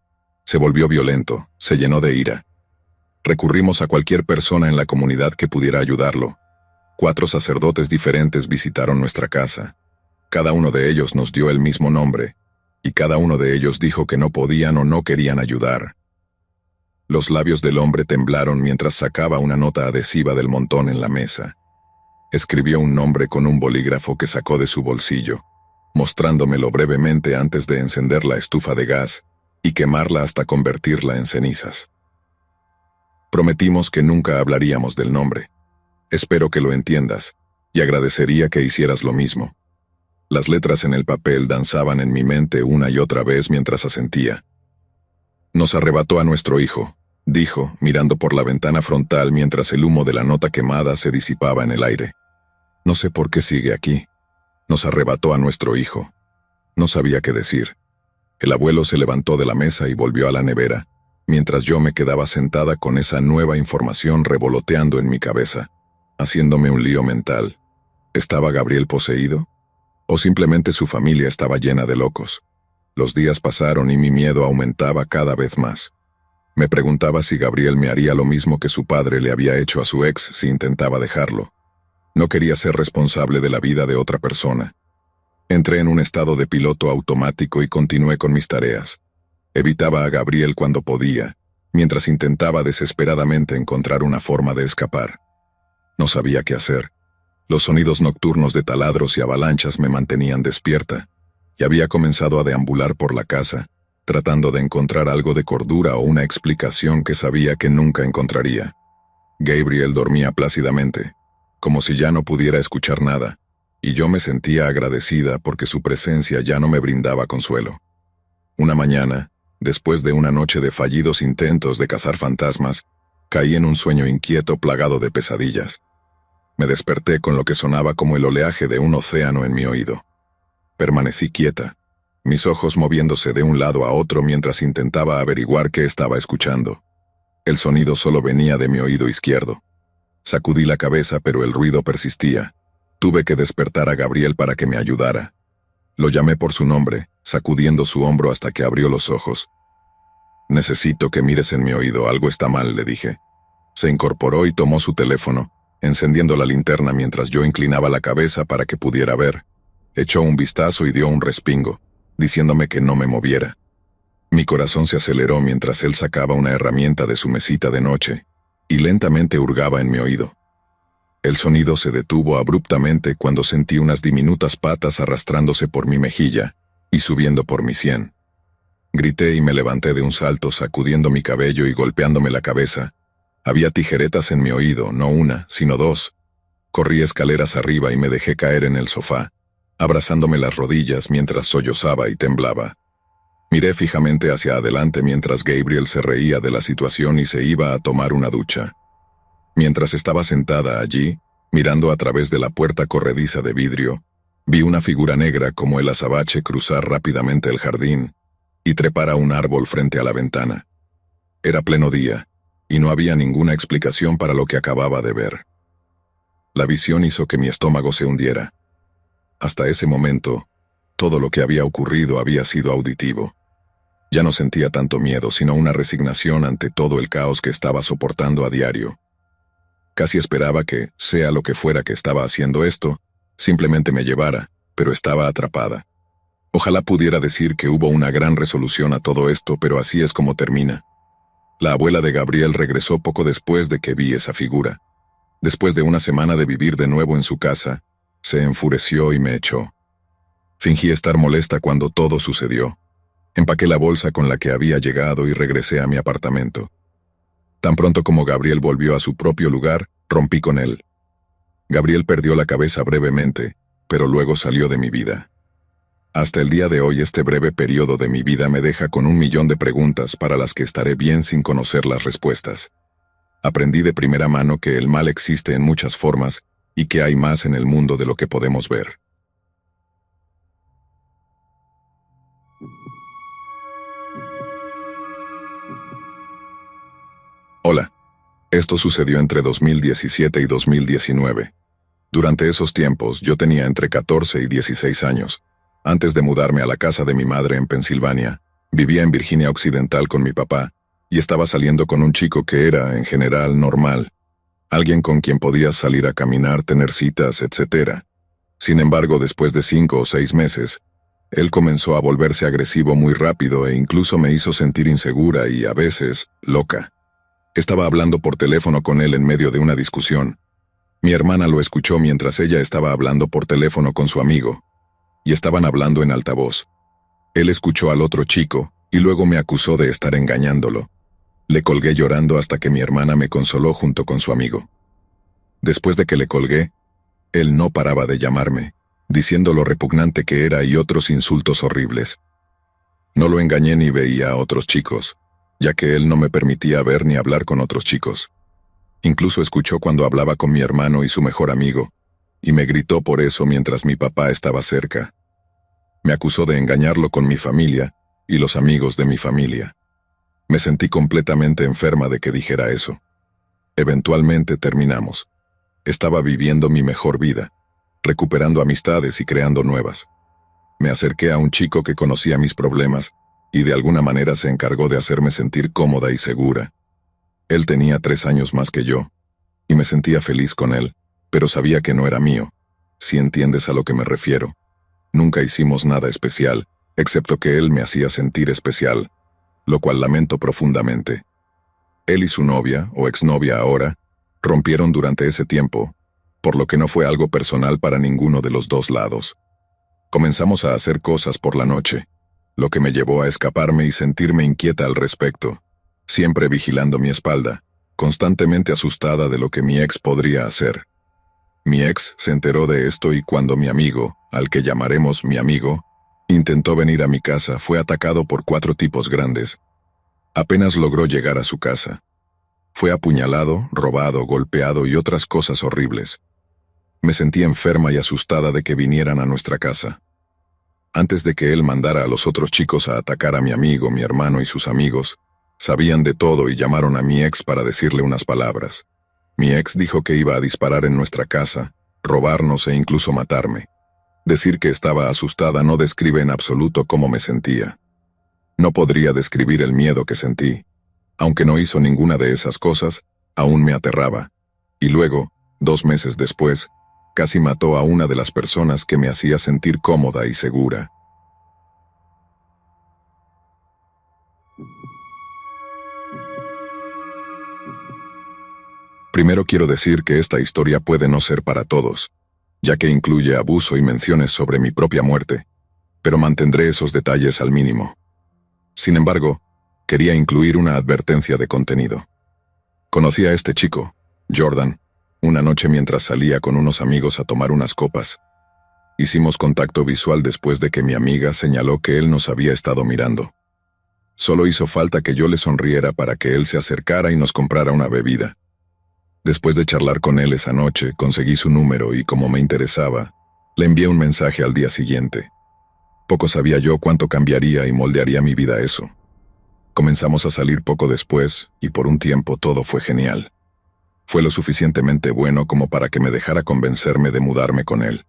Se volvió violento, se llenó de ira. Recurrimos a cualquier persona en la comunidad que pudiera ayudarlo. 4 sacerdotes diferentes visitaron nuestra casa. Cada uno de ellos nos dio el mismo nombre, y cada uno de ellos dijo que no podían o no querían ayudar. Los labios del hombre temblaron mientras sacaba una nota adhesiva del montón en la mesa. Escribió un nombre con un bolígrafo que sacó de su bolsillo, mostrándomelo brevemente antes de encender la estufa de gas y quemarla hasta convertirla en cenizas. Prometimos que nunca hablaríamos del nombre. Espero que lo entiendas, y agradecería que hicieras lo mismo. Las letras en el papel danzaban en mi mente una y otra vez mientras asentía. Nos arrebató a nuestro hijo, dijo, mirando por la ventana frontal mientras el humo de la nota quemada se disipaba en el aire. No sé por qué sigue aquí. Nos arrebató a nuestro hijo. No sabía qué decir. El abuelo se levantó de la mesa y volvió a la nevera, mientras yo me quedaba sentada con esa nueva información revoloteando en mi cabeza, haciéndome un lío mental. ¿Estaba Gabriel poseído? ¿O simplemente su familia estaba llena de locos? Los días pasaron y mi miedo aumentaba cada vez más. Me preguntaba si Gabriel me haría lo mismo que su padre le había hecho a su ex si intentaba dejarlo. No quería ser responsable de la vida de otra persona. Entré en un estado de piloto automático y continué con mis tareas. Evitaba a Gabriel cuando podía, mientras intentaba desesperadamente encontrar una forma de escapar. No sabía qué hacer. Los sonidos nocturnos de taladros y avalanchas me mantenían despierta, y había comenzado a deambular por la casa, tratando de encontrar algo de cordura o una explicación que sabía que nunca encontraría. Gabriel dormía plácidamente, como si ya no pudiera escuchar nada, y yo me sentía agradecida porque su presencia ya no me brindaba consuelo. Una mañana, después de una noche de fallidos intentos de cazar fantasmas, caí en un sueño inquieto plagado de pesadillas. Me desperté con lo que sonaba como el oleaje de un océano en mi oído. Permanecí quieta, mis ojos moviéndose de un lado a otro mientras intentaba averiguar qué estaba escuchando. El sonido solo venía de mi oído izquierdo. Sacudí la cabeza, pero el ruido persistía. Tuve que despertar a Gabriel para que me ayudara. Lo llamé por su nombre, sacudiendo su hombro hasta que abrió los ojos. Necesito que mires en mi oído, algo está mal, le dije. Se incorporó y tomó su teléfono, encendiendo la linterna mientras yo inclinaba la cabeza para que pudiera ver. Echó un vistazo y dio un respingo, diciéndome que no me moviera. Mi corazón se aceleró mientras él sacaba una herramienta de su mesita de noche, y lentamente hurgaba en mi oído. El sonido se detuvo abruptamente cuando sentí unas diminutas patas arrastrándose por mi mejilla y subiendo por mi sien. Grité y me levanté de un salto, sacudiendo mi cabello y golpeándome la cabeza. Había tijeretas en mi oído, no una, sino 2. Corrí escaleras arriba y me dejé caer en el sofá, abrazándome las rodillas mientras sollozaba y temblaba. Miré fijamente hacia adelante mientras Gabriel se reía de la situación y se iba a tomar una ducha. Mientras estaba sentada allí, mirando a través de la puerta corrediza de vidrio, vi una figura negra como el azabache cruzar rápidamente el jardín y trepar a un árbol frente a la ventana. Era pleno día, y no había ninguna explicación para lo que acababa de ver. La visión hizo que mi estómago se hundiera. Hasta ese momento, todo lo que había ocurrido había sido auditivo. Ya no sentía tanto miedo, sino una resignación ante todo el caos que estaba soportando a diario. Casi esperaba que, sea lo que fuera que estaba haciendo esto, simplemente me llevara, pero estaba atrapada. Ojalá pudiera decir que hubo una gran resolución a todo esto, pero así es como termina. La abuela de Gabriel regresó poco después de que vi esa figura. Después de una semana de vivir de nuevo en su casa, se enfureció y me echó. Fingí estar molesta cuando todo sucedió. Empaqué la bolsa con la que había llegado y regresé a mi apartamento. Tan pronto como Gabriel volvió a su propio lugar, rompí con él. Gabriel perdió la cabeza brevemente, pero luego salió de mi vida. Hasta el día de hoy este breve periodo de mi vida me deja con 1.000.000 de preguntas para las que estaré bien sin conocer las respuestas. Aprendí de primera mano que el mal existe en muchas formas y que hay más en el mundo de lo que podemos ver. Hola. Esto sucedió entre 2017 y 2019. Durante esos tiempos yo tenía entre 14 y 16 años. Antes de mudarme a la casa de mi madre en Pensilvania, vivía en Virginia Occidental con mi papá y estaba saliendo con un chico que era, en general, normal. Alguien con quien podías salir a caminar, tener citas, etc. Sin embargo, después de 5 o 6 meses, él comenzó a volverse agresivo muy rápido e incluso me hizo sentir insegura y, a veces, loca. Estaba hablando por teléfono con él en medio de una discusión. Mi hermana lo escuchó mientras ella estaba hablando por teléfono con su amigo, y estaban hablando en altavoz. Él escuchó al otro chico, y luego me acusó de estar engañándolo. Le colgué llorando hasta que mi hermana me consoló junto con su amigo. Después de que le colgué, él no paraba de llamarme, diciendo lo repugnante que era y otros insultos horribles. No lo engañé ni veía a otros chicos, ya que él no me permitía ver ni hablar con otros chicos. Incluso escuchó cuando hablaba con mi hermano y su mejor amigo, y me gritó por eso mientras mi papá estaba cerca. Me acusó de engañarlo con mi familia y los amigos de mi familia. Me sentí completamente enferma de que dijera eso. Eventualmente terminamos. Estaba viviendo mi mejor vida, recuperando amistades y creando nuevas. Me acerqué a un chico que conocía mis problemas y de alguna manera se encargó de hacerme sentir cómoda y segura. Él tenía 3 años más que yo, y me sentía feliz con él, pero sabía que no era mío, si entiendes a lo que me refiero. Nunca hicimos nada especial, excepto que él me hacía sentir especial, lo cual lamento profundamente. Él y su novia, o exnovia ahora, rompieron durante ese tiempo, por lo que no fue algo personal para ninguno de los dos lados. Comenzamos a hacer cosas por la noche, lo que me llevó a escaparme y sentirme inquieta al respecto, siempre vigilando mi espalda, constantemente asustada de lo que mi ex podría hacer. Mi ex se enteró de esto y cuando mi amigo, al que llamaremos mi amigo, intentó venir a mi casa, fue atacado por 4 tipos grandes. Apenas logró llegar a su casa. Fue apuñalado, robado, golpeado y otras cosas horribles. Me sentí enferma y asustada de que vinieran a nuestra casa. Antes de que él mandara a los otros chicos a atacar a mi amigo, mi hermano y sus amigos, sabían de todo y llamaron a mi ex para decirle unas palabras. Mi ex dijo que iba a disparar en nuestra casa, robarnos e incluso matarme. Decir que estaba asustada no describe en absoluto cómo me sentía. No podría describir el miedo que sentí. Aunque no hizo ninguna de esas cosas, aún me aterraba. Y luego, 2 meses después, casi mató a una de las personas que me hacía sentir cómoda y segura. Primero quiero decir que esta historia puede no ser para todos, ya que incluye abuso y menciones sobre mi propia muerte, pero mantendré esos detalles al mínimo. Sin embargo, quería incluir una advertencia de contenido. Conocí a este chico, Jordan, una noche mientras salía con unos amigos a tomar unas copas. Hicimos contacto visual después de que mi amiga señaló que él nos había estado mirando. Solo hizo falta que yo le sonriera para que él se acercara y nos comprara una bebida. Después de charlar con él esa noche, conseguí su número y, como me interesaba, le envié un mensaje al día siguiente. Poco sabía yo cuánto cambiaría y moldearía mi vida eso. Comenzamos a salir poco después, y por un tiempo todo fue genial. Fue lo suficientemente bueno como para que me dejara convencerme de mudarme con él.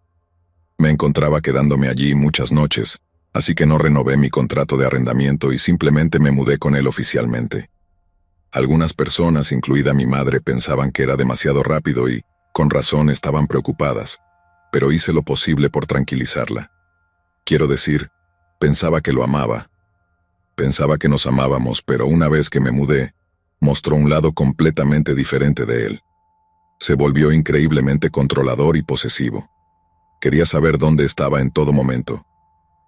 Me encontraba quedándome allí muchas noches, así que no renové mi contrato de arrendamiento y simplemente me mudé con él oficialmente. Algunas personas, incluida mi madre, pensaban que era demasiado rápido y, con razón, estaban preocupadas, pero hice lo posible por tranquilizarla. Quiero decir, pensaba que lo amaba. Pensaba que nos amábamos, pero una vez que me mudé, mostró un lado completamente diferente de él. Se volvió increíblemente controlador y posesivo. Quería saber dónde estaba en todo momento.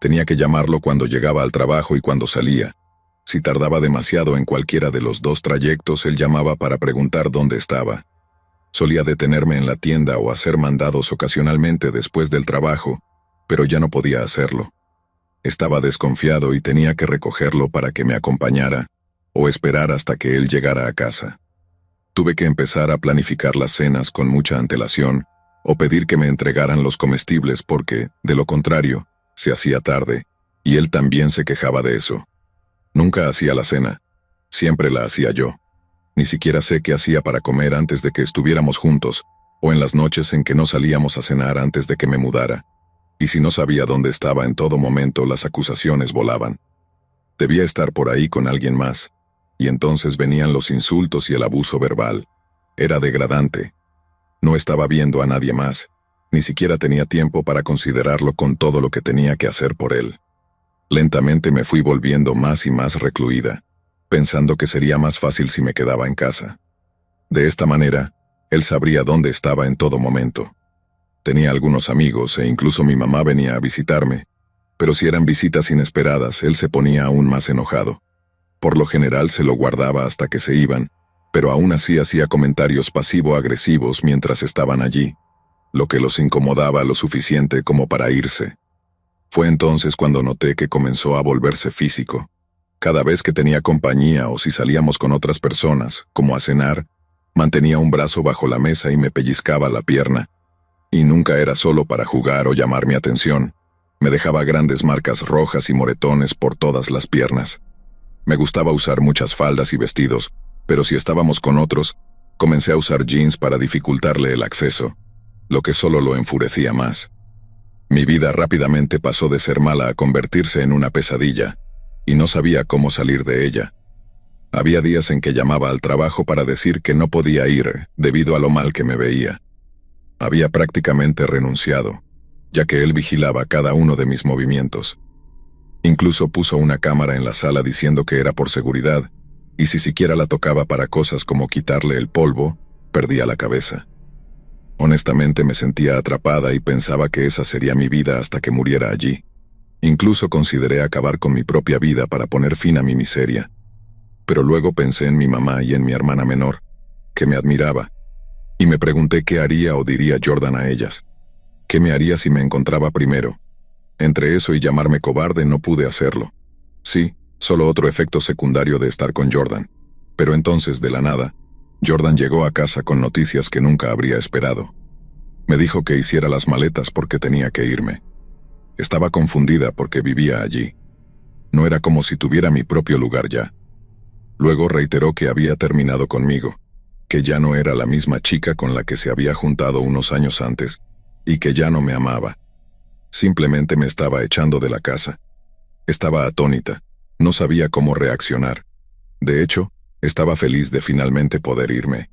Tenía que llamarlo cuando llegaba al trabajo y cuando salía. Si tardaba demasiado en cualquiera de los dos trayectos, él llamaba para preguntar dónde estaba. Solía detenerme en la tienda o hacer mandados ocasionalmente después del trabajo, pero ya no podía hacerlo. Estaba desconfiado y tenía que recogerlo para que me acompañara, o esperar hasta que él llegara a casa. Tuve que empezar a planificar las cenas con mucha antelación, o pedir que me entregaran los comestibles porque, de lo contrario, se hacía tarde, y él también se quejaba de eso. Nunca hacía la cena, siempre la hacía yo. Ni siquiera sé qué hacía para comer antes de que estuviéramos juntos, o en las noches en que no salíamos a cenar antes de que me mudara. Y si no sabía dónde estaba en todo momento, las acusaciones volaban. Debía estar por ahí con alguien más, y entonces venían los insultos y el abuso verbal. Era degradante. No estaba viendo a nadie más, ni siquiera tenía tiempo para considerarlo con todo lo que tenía que hacer por él. Lentamente me fui volviendo más y más recluida, pensando que sería más fácil si me quedaba en casa. De esta manera, él sabría dónde estaba en todo momento. Tenía algunos amigos e incluso mi mamá venía a visitarme, pero si eran visitas inesperadas, él se ponía aún más enojado. Por lo general se lo guardaba hasta que se iban, pero aún así hacía comentarios pasivo-agresivos mientras estaban allí, lo que los incomodaba lo suficiente como para irse. Fue entonces cuando noté que comenzó a volverse físico. Cada vez que tenía compañía o si salíamos con otras personas, como a cenar, mantenía un brazo bajo la mesa y me pellizcaba la pierna. Y nunca era solo para jugar o llamar mi atención. Me dejaba grandes marcas rojas y moretones por todas las piernas. Me gustaba usar muchas faldas y vestidos, pero si estábamos con otros, comencé a usar jeans para dificultarle el acceso, lo que solo lo enfurecía más. Mi vida rápidamente pasó de ser mala a convertirse en una pesadilla, y no sabía cómo salir de ella. Había días en que llamaba al trabajo para decir que no podía ir debido a lo mal que me veía. Había prácticamente renunciado, ya que él vigilaba cada uno de mis movimientos. Incluso puso una cámara en la sala diciendo que era por seguridad, y si siquiera la tocaba para cosas como quitarle el polvo, perdía la cabeza. Honestamente me sentía atrapada y pensaba que esa sería mi vida hasta que muriera allí. Incluso consideré acabar con mi propia vida para poner fin a mi miseria. Pero luego pensé en mi mamá y en mi hermana menor, que me admiraba, y me pregunté qué haría o diría Jordan a ellas. ¿Qué me haría si me encontraba primero? Entre eso y llamarme cobarde no pude hacerlo. Sí, solo otro efecto secundario de estar con Jordan. Pero entonces, de la nada, Jordan llegó a casa con noticias que nunca habría esperado. Me dijo que hiciera las maletas porque tenía que irme. Estaba confundida porque vivía allí. No era como si tuviera mi propio lugar ya. Luego reiteró que había terminado conmigo, que ya no era la misma chica con la que se había juntado unos años antes, y que ya no me amaba. Simplemente me estaba echando de la casa. Estaba atónita, no sabía cómo reaccionar. De hecho, estaba feliz de finalmente poder irme,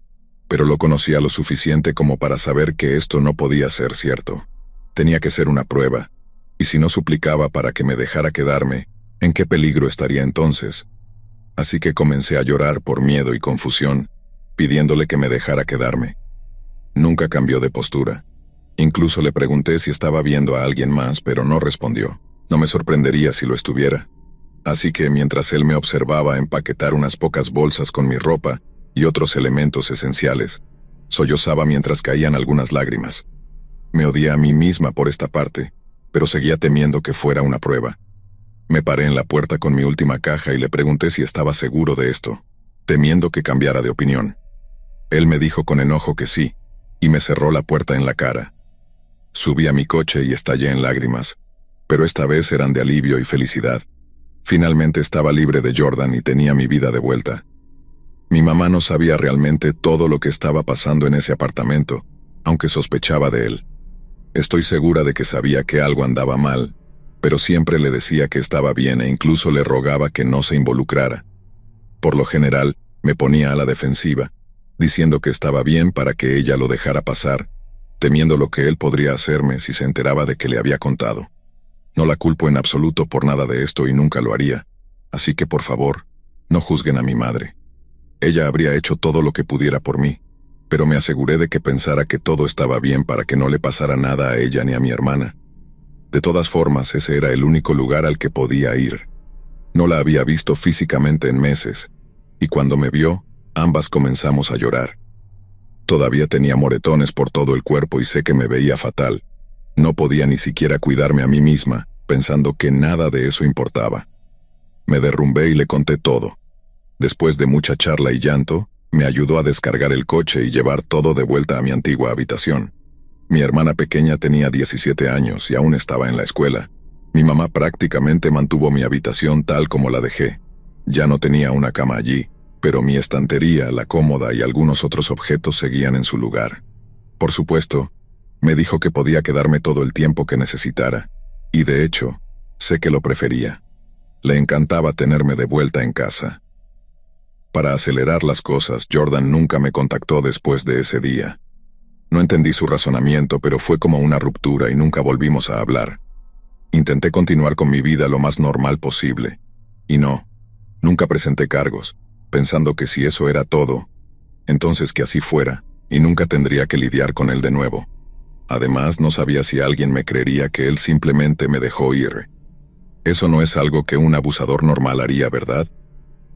pero lo conocía lo suficiente como para saber que esto no podía ser cierto. Tenía que ser una prueba, y si no suplicaba para que me dejara quedarme, ¿en qué peligro estaría entonces? Así que comencé a llorar por miedo y confusión, pidiéndole que me dejara quedarme. Nunca cambió de postura. Incluso le pregunté si estaba viendo a alguien más, pero no respondió. No me sorprendería si lo estuviera. Así que mientras él me observaba empaquetar unas pocas bolsas con mi ropa y otros elementos esenciales, sollozaba mientras caían algunas lágrimas. Me odié a mí misma por esta parte, pero seguía temiendo que fuera una prueba. Me paré en la puerta con mi última caja y le pregunté si estaba seguro de esto, temiendo que cambiara de opinión. Él me dijo con enojo que sí, y me cerró la puerta en la cara. Subí a mi coche y estallé en lágrimas, pero esta vez eran de alivio y felicidad. Finalmente estaba libre de Jordan y tenía mi vida de vuelta. Mi mamá no sabía realmente todo lo que estaba pasando en ese apartamento, aunque sospechaba de él. Estoy segura de que sabía que algo andaba mal, pero siempre le decía que estaba bien e incluso le rogaba que no se involucrara. Por lo general, me ponía a la defensiva, diciendo que estaba bien para que ella lo dejara pasar, temiendo lo que él podría hacerme si se enteraba de que le había contado. No la culpo en absoluto por nada de esto y nunca lo haría, así que por favor, no juzguen a mi madre. Ella habría hecho todo lo que pudiera por mí, pero me aseguré de que pensara que todo estaba bien para que no le pasara nada a ella ni a mi hermana. De todas formas, ese era el único lugar al que podía ir. No la había visto físicamente en meses, y cuando me vio, ambas comenzamos a llorar. Todavía tenía moretones por todo el cuerpo y sé que me veía fatal. No podía ni siquiera cuidarme a mí misma, pensando que nada de eso importaba. Me derrumbé y le conté todo. Después de mucha charla y llanto, me ayudó a descargar el coche y llevar todo de vuelta a mi antigua habitación. Mi hermana pequeña tenía 17 años y aún estaba en la escuela. Mi mamá prácticamente mantuvo mi habitación tal como la dejé. Ya no tenía una cama allí, pero mi estantería, la cómoda y algunos otros objetos seguían en su lugar. Por supuesto, me dijo que podía quedarme todo el tiempo que necesitara, y de hecho, sé que lo prefería. Le encantaba tenerme de vuelta en casa. Para acelerar las cosas, Jordan nunca me contactó después de ese día. No entendí su razonamiento, pero fue como una ruptura y nunca volvimos a hablar. Intenté continuar con mi vida lo más normal posible. Y nunca presenté cargos, pensando que si eso era todo, entonces que así fuera, y nunca tendría que lidiar con él de nuevo. Además, no sabía si alguien me creería que él simplemente me dejó ir. Eso no es algo que un abusador normal haría, ¿verdad?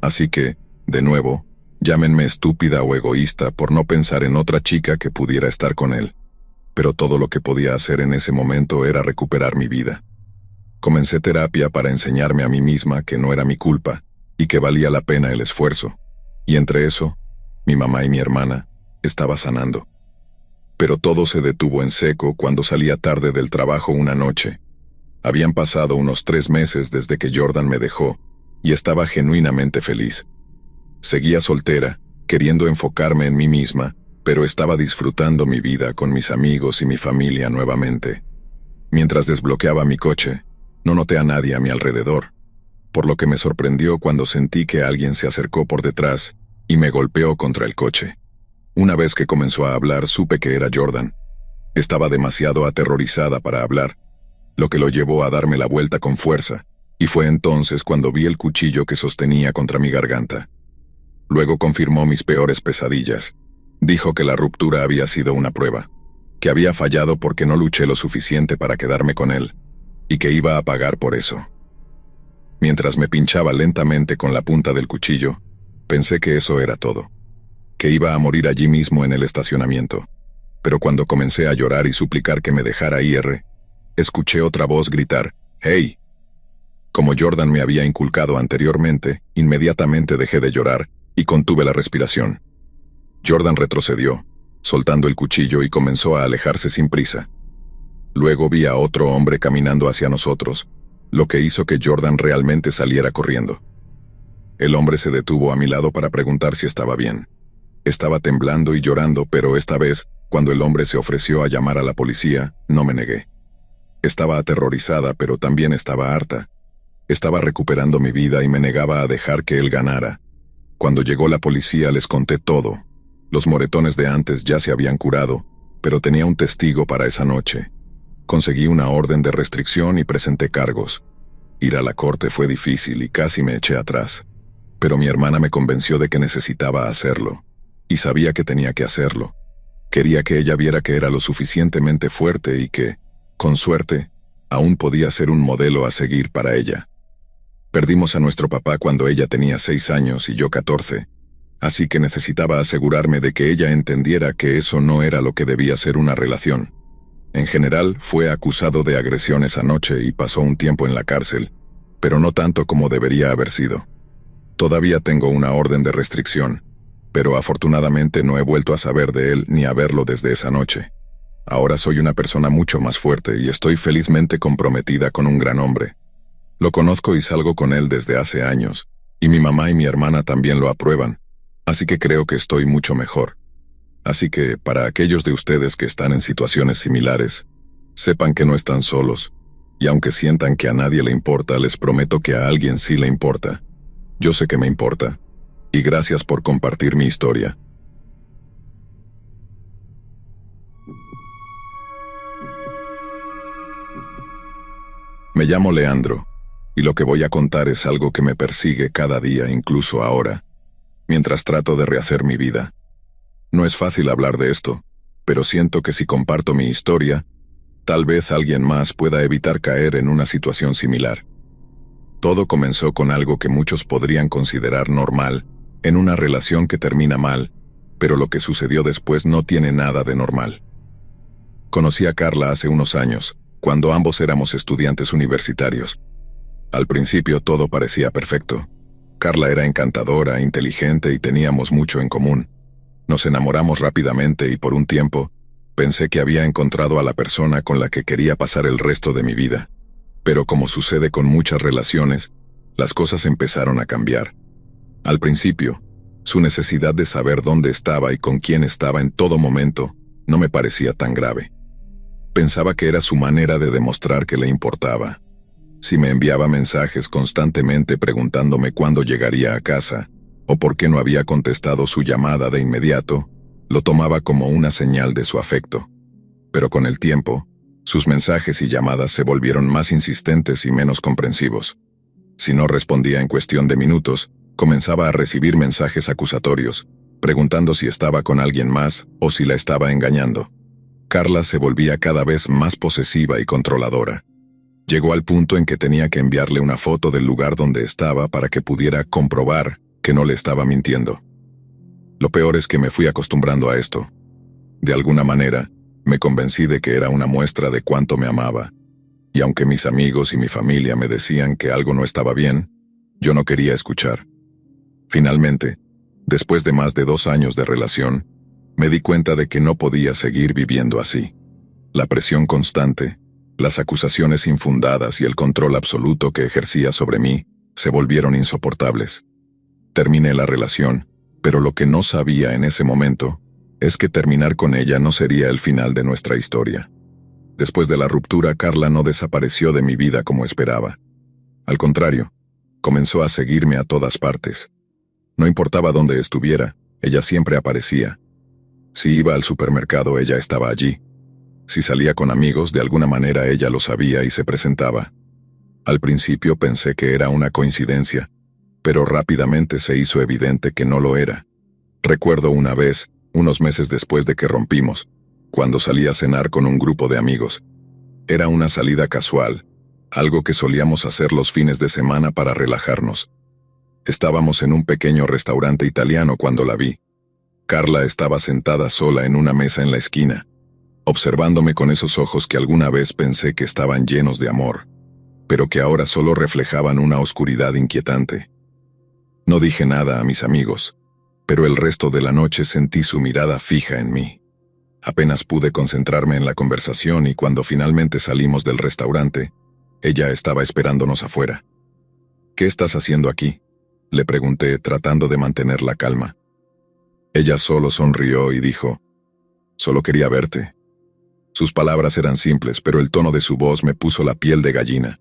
Así que, de nuevo, llámenme estúpida o egoísta por no pensar en otra chica que pudiera estar con él. Pero todo lo que podía hacer en ese momento era recuperar mi vida. Comencé terapia para enseñarme a mí misma que no era mi culpa y que valía la pena el esfuerzo. Y entre eso, mi mamá y mi hermana estaba sanando. Pero todo se detuvo en seco cuando salía tarde del trabajo una noche. Habían pasado unos 3 meses desde que Jordan me dejó y estaba genuinamente feliz. Seguía soltera, queriendo enfocarme en mí misma, pero estaba disfrutando mi vida con mis amigos y mi familia nuevamente. Mientras desbloqueaba mi coche, no noté a nadie a mi alrededor, por lo que me sorprendió cuando sentí que alguien se acercó por detrás y me golpeó contra el coche. Una vez que comenzó a hablar, supe que era Jordan. Estaba demasiado aterrorizada para hablar, lo que lo llevó a darme la vuelta con fuerza, y fue entonces cuando vi el cuchillo que sostenía contra mi garganta. Luego confirmó mis peores pesadillas. Dijo que la ruptura había sido una prueba, que había fallado porque no luché lo suficiente para quedarme con él, y que iba a pagar por eso. Mientras me pinchaba lentamente con la punta del cuchillo, pensé que eso era todo, que iba a morir allí mismo en el estacionamiento. Pero cuando comencé a llorar y suplicar que me dejara ir, escuché otra voz gritar, «¡Hey!». Como Jordan me había inculcado anteriormente, inmediatamente dejé de llorar y contuve la respiración. Jordan retrocedió, soltando el cuchillo y comenzó a alejarse sin prisa. Luego vi a otro hombre caminando hacia nosotros, lo que hizo que Jordan realmente saliera corriendo. El hombre se detuvo a mi lado para preguntar si estaba bien. Estaba temblando y llorando, pero esta vez, cuando el hombre se ofreció a llamar a la policía, no me negué. Estaba aterrorizada, pero también estaba harta. Estaba recuperando mi vida y me negaba a dejar que él ganara. Cuando llegó la policía les conté todo. Los moretones de antes ya se habían curado, pero tenía un testigo para esa noche. Conseguí una orden de restricción y presenté cargos. Ir a la corte fue difícil y casi me eché atrás. Pero mi hermana me convenció de que necesitaba hacerlo. Y sabía que tenía que hacerlo. Quería que ella viera que era lo suficientemente fuerte y que, con suerte, aún podía ser un modelo a seguir para ella. Perdimos a nuestro papá cuando ella tenía 6 años y yo 14, así que necesitaba asegurarme de que ella entendiera que eso no era lo que debía ser una relación. En general, fue acusado de agresión esa noche y pasó un tiempo en la cárcel, pero no tanto como debería haber sido. Todavía tengo una orden de restricción, pero afortunadamente no he vuelto a saber de él ni a verlo desde esa noche. Ahora soy una persona mucho más fuerte y estoy felizmente comprometida con un gran hombre. Lo conozco y salgo con él desde hace años, y mi mamá y mi hermana también lo aprueban, así que creo que estoy mucho mejor. Así que, para aquellos de ustedes que están en situaciones similares, sepan que no están solos, y aunque sientan que a nadie le importa, les prometo que a alguien sí le importa. Yo sé que me importa, y gracias por compartir mi historia. Me llamo Leandro, y lo que voy a contar es algo que me persigue cada día, incluso ahora, mientras trato de rehacer mi vida. No es fácil hablar de esto, pero siento que si comparto mi historia, tal vez alguien más pueda evitar caer en una situación similar. Todo comenzó con algo que muchos podrían considerar normal, en una relación que termina mal, pero lo que sucedió después no tiene nada de normal. Conocí a Carla hace unos años, cuando ambos éramos estudiantes universitarios. Al principio todo parecía perfecto. Carla era encantadora, inteligente y teníamos mucho en común. Nos enamoramos rápidamente y por un tiempo, pensé que había encontrado a la persona con la que quería pasar el resto de mi vida. Pero como sucede con muchas relaciones, las cosas empezaron a cambiar. Al principio, su necesidad de saber dónde estaba y con quién estaba en todo momento no me parecía tan grave. Pensaba que era su manera de demostrar que le importaba. Si me enviaba mensajes constantemente preguntándome cuándo llegaría a casa, o por qué no había contestado su llamada de inmediato, lo tomaba como una señal de su afecto. Pero con el tiempo, sus mensajes y llamadas se volvieron más insistentes y menos comprensivos. Si no respondía en cuestión de minutos, comenzaba a recibir mensajes acusatorios, preguntando si estaba con alguien más o si la estaba engañando. Carla se volvía cada vez más posesiva y controladora. Llegó al punto en que tenía que enviarle una foto del lugar donde estaba para que pudiera comprobar que no le estaba mintiendo. Lo peor es que me fui acostumbrando a esto. De alguna manera, me convencí de que era una muestra de cuánto me amaba, y aunque mis amigos y mi familia me decían que algo no estaba bien, yo no quería escuchar. Finalmente, después de más de 2 años de relación, me di cuenta de que no podía seguir viviendo así. La presión constante, las acusaciones infundadas y el control absoluto que ejercía sobre mí se volvieron insoportables. Terminé la relación, pero lo que no sabía en ese momento es que terminar con ella no sería el final de nuestra historia. Después de la ruptura, Carla no desapareció de mi vida como esperaba. Al contrario, comenzó a seguirme a todas partes. No importaba dónde estuviera, ella siempre aparecía. Si iba al supermercado, ella estaba allí. Si salía con amigos, de alguna manera ella lo sabía y se presentaba. Al principio pensé que era una coincidencia, pero rápidamente se hizo evidente que no lo era. Recuerdo una vez, unos meses después de que rompimos, cuando salí a cenar con un grupo de amigos. Era una salida casual, algo que solíamos hacer los fines de semana para relajarnos. Estábamos en un pequeño restaurante italiano cuando la vi. Carla estaba sentada sola en una mesa en la esquina, observándome con esos ojos que alguna vez pensé que estaban llenos de amor, pero que ahora solo reflejaban una oscuridad inquietante. No dije nada a mis amigos, pero el resto de la noche sentí su mirada fija en mí. Apenas pude concentrarme en la conversación y cuando finalmente salimos del restaurante, ella estaba esperándonos afuera. ¿Qué estás haciendo aquí?, le pregunté, tratando de mantener la calma. Ella solo sonrió y dijo, «Solo quería verte». Sus palabras eran simples, pero el tono de su voz me puso la piel de gallina.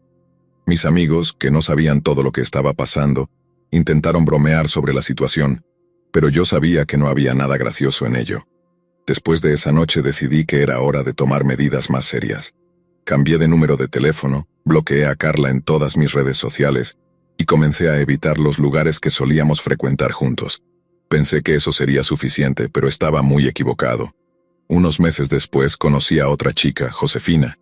Mis amigos, que no sabían todo lo que estaba pasando, intentaron bromear sobre la situación, pero yo sabía que no había nada gracioso en ello. Después de esa noche decidí que era hora de tomar medidas más serias. Cambié de número de teléfono, bloqueé a Carla en todas mis redes sociales y comencé a evitar los lugares que solíamos frecuentar juntos. Pensé que eso sería suficiente, pero estaba muy equivocado. Unos meses después conocí a otra chica, Josefina.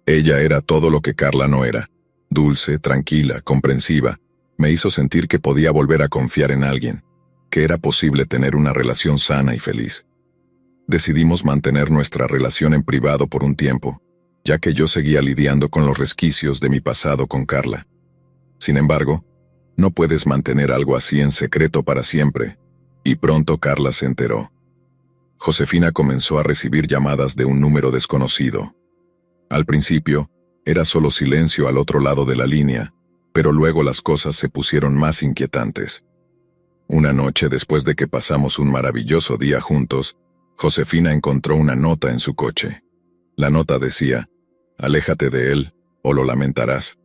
Ella era todo lo que Carla no era. Dulce, tranquila, comprensiva. Me hizo sentir que podía volver a confiar en alguien, que era posible tener una relación sana y feliz. Decidimos mantener nuestra relación en privado por un tiempo, ya que yo seguía lidiando con los resquicios de mi pasado con Carla. Sin embargo, no puedes mantener algo así en secreto para siempre, y pronto Carla se enteró. Josefina comenzó a recibir llamadas de un número desconocido. Al principio, era solo silencio al otro lado de la línea, Pero luego las cosas se pusieron más inquietantes. Una noche después de que pasamos un maravilloso día juntos, Josefina encontró una nota en su coche. La nota decía: «Aléjate de él, o lo lamentarás».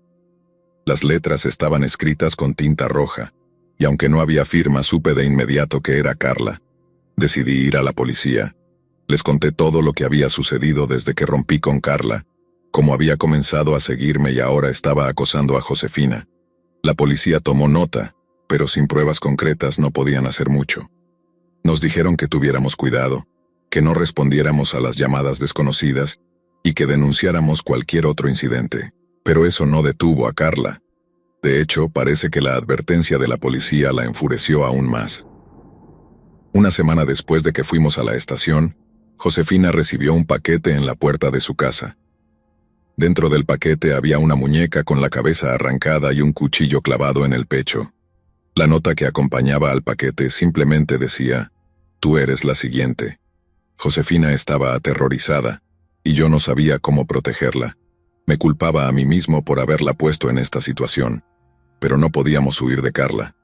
Las letras estaban escritas con tinta roja, y aunque no había firma, supe de inmediato que era Carla. Decidí ir a la policía. Les conté todo lo que había sucedido desde que rompí con Carla, cómo había comenzado a seguirme y ahora estaba acosando a Josefina. La policía tomó nota, pero sin pruebas concretas no podían hacer mucho. Nos dijeron que tuviéramos cuidado, que no respondiéramos a las llamadas desconocidas y que denunciáramos cualquier otro incidente. Pero eso no detuvo a Carla. De hecho, parece que la advertencia de la policía la enfureció aún más. Una semana después de que fuimos a la estación, Josefina recibió un paquete en la puerta de su casa. Dentro del paquete había una muñeca con la cabeza arrancada y un cuchillo clavado en el pecho. La nota que acompañaba al paquete simplemente decía: «Tú eres la siguiente». Josefina estaba aterrorizada, y yo no sabía cómo protegerla. Me culpaba a mí mismo por haberla puesto en esta situación, pero no podíamos huir de Carla.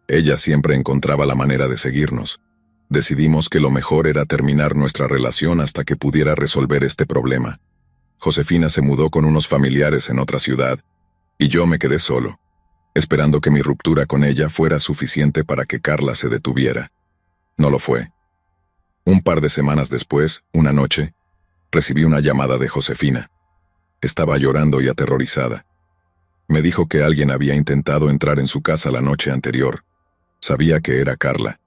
Ella siempre encontraba la manera de seguirnos. Decidimos que lo mejor era terminar nuestra relación hasta que pudiera resolver este problema. Josefina se mudó con unos familiares en otra ciudad, y yo me quedé solo, esperando que mi ruptura con ella fuera suficiente para que Carla se detuviera. No lo fue. Un par de semanas después, una noche, recibí una llamada de Josefina. Estaba llorando y aterrorizada. Me dijo que alguien había intentado entrar en su casa la noche anterior. Sabía que era Carla.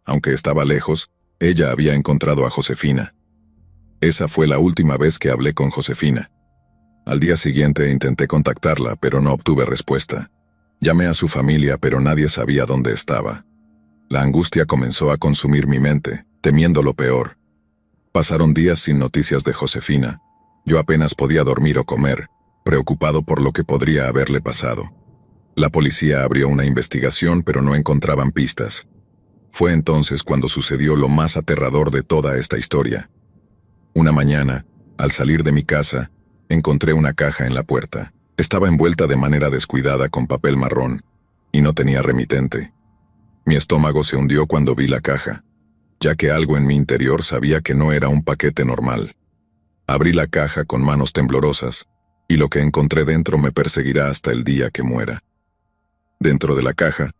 Aunque estaba lejos, ella había encontrado a Josefina. Esa fue la última vez que hablé con Josefina. Al día siguiente intenté contactarla, pero no obtuve respuesta. Llamé a su familia, pero nadie sabía dónde estaba. La angustia comenzó a consumir mi mente, temiendo lo peor. Pasaron días sin noticias de Josefina. Yo apenas podía dormir o comer, preocupado por lo que podría haberle pasado. La policía abrió una investigación, pero no encontraban pistas. Fue entonces cuando sucedió lo más aterrador de toda esta historia. Una mañana, al salir de mi casa, encontré una caja en la puerta. Estaba envuelta de manera descuidada con papel marrón, y no tenía remitente. Mi estómago se hundió cuando vi la caja, ya que algo en mi interior sabía que no era un paquete normal. Abrí la caja con manos temblorosas, y lo que encontré dentro me perseguirá hasta el día que muera. Dentro de la caja,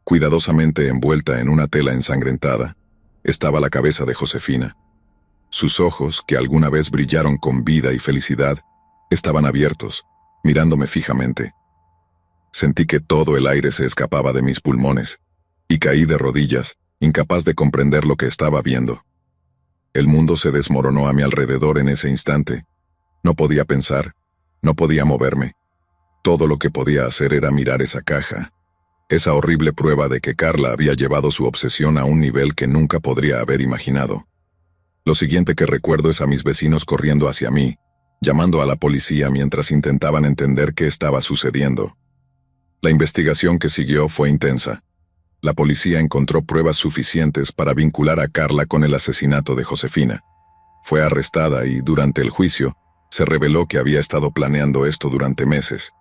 cuidadosamente envuelta en una tela ensangrentada, estaba la cabeza de Josefina. Sus ojos, que alguna vez brillaron con vida y felicidad, estaban abiertos, mirándome fijamente. Sentí que todo el aire se escapaba de mis pulmones, y caí de rodillas, incapaz de comprender lo que estaba viendo. El mundo se desmoronó a mi alrededor en ese instante. No podía pensar, no podía moverme. Todo lo que podía hacer era mirar esa caja, esa horrible prueba de que Carla había llevado su obsesión a un nivel que nunca podría haber imaginado. Lo siguiente que recuerdo es a mis vecinos corriendo hacia mí, llamando a la policía mientras intentaban entender qué estaba sucediendo. La investigación que siguió fue intensa. La policía encontró pruebas suficientes para vincular a Carla con el asesinato de Josefina. Fue arrestada y, durante el juicio, se reveló que había estado planeando esto durante meses.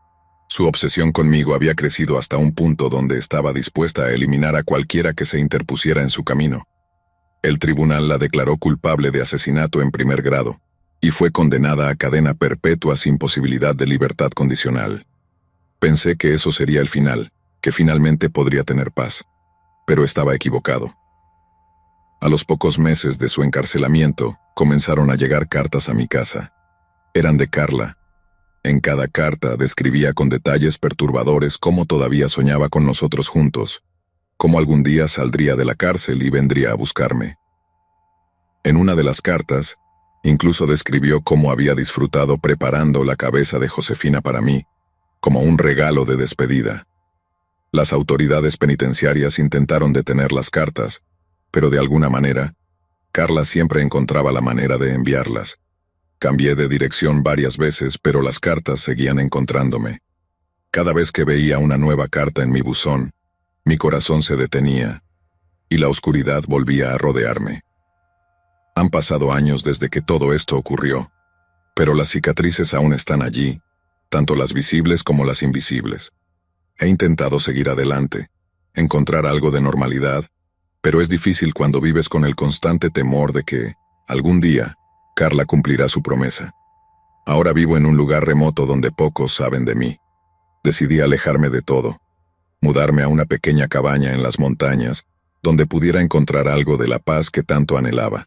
Su obsesión conmigo había crecido hasta un punto donde estaba dispuesta a eliminar a cualquiera que se interpusiera en su camino. El tribunal la declaró culpable de asesinato en primer grado, y fue condenada a cadena perpetua sin posibilidad de libertad condicional. Pensé que eso sería el final, que finalmente podría tener paz. Pero estaba equivocado. A los pocos meses de su encarcelamiento, comenzaron a llegar cartas a mi casa. Eran de Carla. En cada carta describía con detalles perturbadores cómo todavía soñaba con nosotros juntos, cómo algún día saldría de la cárcel y vendría a buscarme. En una de las cartas, incluso describió cómo había disfrutado preparando la cabeza de Josefina para mí, como un regalo de despedida. Las autoridades penitenciarias intentaron detener las cartas, pero de alguna manera, Carla siempre encontraba la manera de enviarlas. Cambié de dirección varias veces, pero las cartas seguían encontrándome. Cada vez que veía una nueva carta en mi buzón, mi corazón se detenía, y la oscuridad volvía a rodearme. Han pasado años desde que todo esto ocurrió, pero las cicatrices aún están allí, tanto las visibles como las invisibles. He intentado seguir adelante, encontrar algo de normalidad, pero es difícil cuando vives con el constante temor de que, algún día, Carla cumplirá su promesa. Ahora vivo en un lugar remoto donde pocos saben de mí. Decidí alejarme de todo, mudarme a una pequeña cabaña en las montañas, donde pudiera encontrar algo de la paz que tanto anhelaba.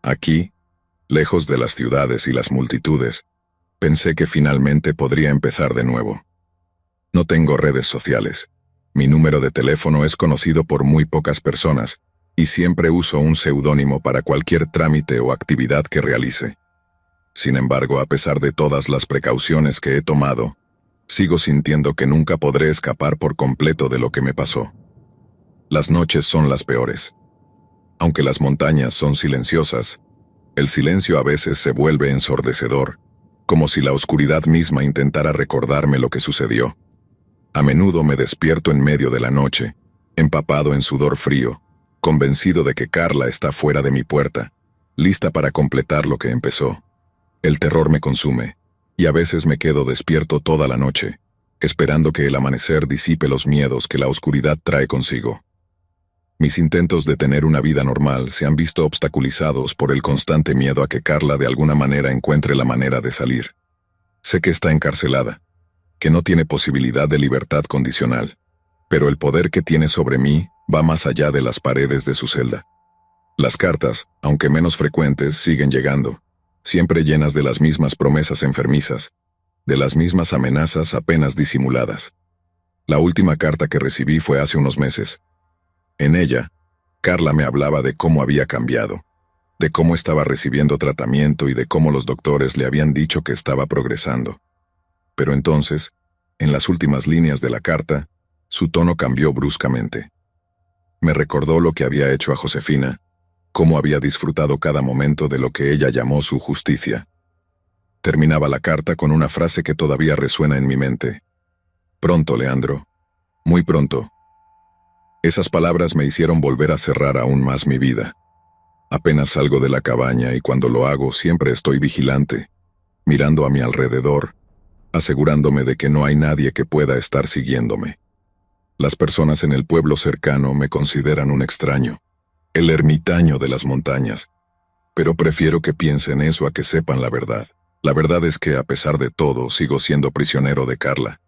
Aquí, lejos de las ciudades y las multitudes, pensé que finalmente podría empezar de nuevo. No tengo redes sociales. Mi número de teléfono es conocido por muy pocas personas, y siempre uso un seudónimo para cualquier trámite o actividad que realice. Sin embargo, a pesar de todas las precauciones que he tomado, sigo sintiendo que nunca podré escapar por completo de lo que me pasó. Las noches son las peores. Aunque las montañas son silenciosas, el silencio a veces se vuelve ensordecedor, como si la oscuridad misma intentara recordarme lo que sucedió. A menudo me despierto en medio de la noche, empapado en sudor frío, convencido de que Carla está fuera de mi puerta, lista para completar lo que empezó. El terror me consume, y a veces me quedo despierto toda la noche, esperando que el amanecer disipe los miedos que la oscuridad trae consigo. Mis intentos de tener una vida normal se han visto obstaculizados por el constante miedo a que Carla de alguna manera encuentre la manera de salir. Sé que está encarcelada, que no tiene posibilidad de libertad condicional, pero el poder que tiene sobre mí va más allá de las paredes de su celda. Las cartas, aunque menos frecuentes, siguen llegando, siempre llenas de las mismas promesas enfermizas, de las mismas amenazas apenas disimuladas. La última carta que recibí fue hace unos meses. En ella, Carla me hablaba de cómo había cambiado, de cómo estaba recibiendo tratamiento y de cómo los doctores le habían dicho que estaba progresando. Pero entonces, en las últimas líneas de la carta, su tono cambió bruscamente. Me recordó lo que había hecho a Josefina, cómo había disfrutado cada momento de lo que ella llamó su justicia. Terminaba la carta con una frase que todavía resuena en mi mente. Pronto, Leandro. Muy pronto. Esas palabras me hicieron volver a cerrar aún más mi vida. Apenas salgo de la cabaña y cuando lo hago siempre estoy vigilante, mirando a mi alrededor, asegurándome de que no hay nadie que pueda estar siguiéndome. Las personas en el pueblo cercano me consideran un extraño, el ermitaño de las montañas, pero prefiero que piensen eso a que sepan la verdad. La verdad es que, a pesar de todo, sigo siendo prisionero de Carla.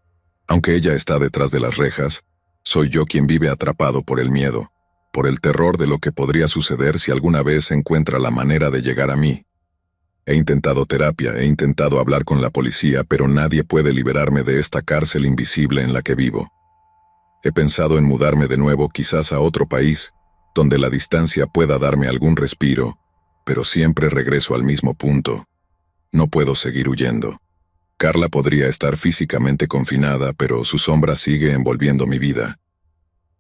Aunque ella está detrás de las rejas, soy yo quien vive atrapado por el miedo, por el terror de lo que podría suceder si alguna vez encuentra la manera de llegar a mí. He intentado terapia, he intentado hablar con la policía, pero nadie puede liberarme de esta cárcel invisible en la que vivo. He pensado en mudarme de nuevo, quizás a otro país, donde la distancia pueda darme algún respiro, pero siempre regreso al mismo punto. No puedo seguir huyendo. Carla podría estar físicamente confinada, pero su sombra sigue envolviendo mi vida,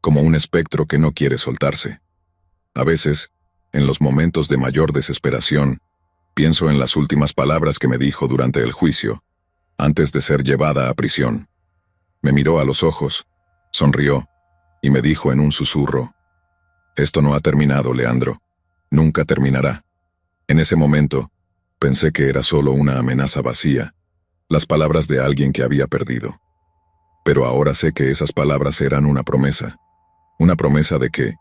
como un espectro que no quiere soltarse. A veces, en los momentos de mayor desesperación, pienso en las últimas palabras que me dijo durante el juicio, antes de ser llevada a prisión. Me miró a los ojos, sonrió, y me dijo en un susurro: «Esto no ha terminado, Leandro. Nunca terminará». En ese momento, pensé que era solo una amenaza vacía, las palabras de alguien que había perdido. Pero ahora sé que esas palabras eran una promesa de que,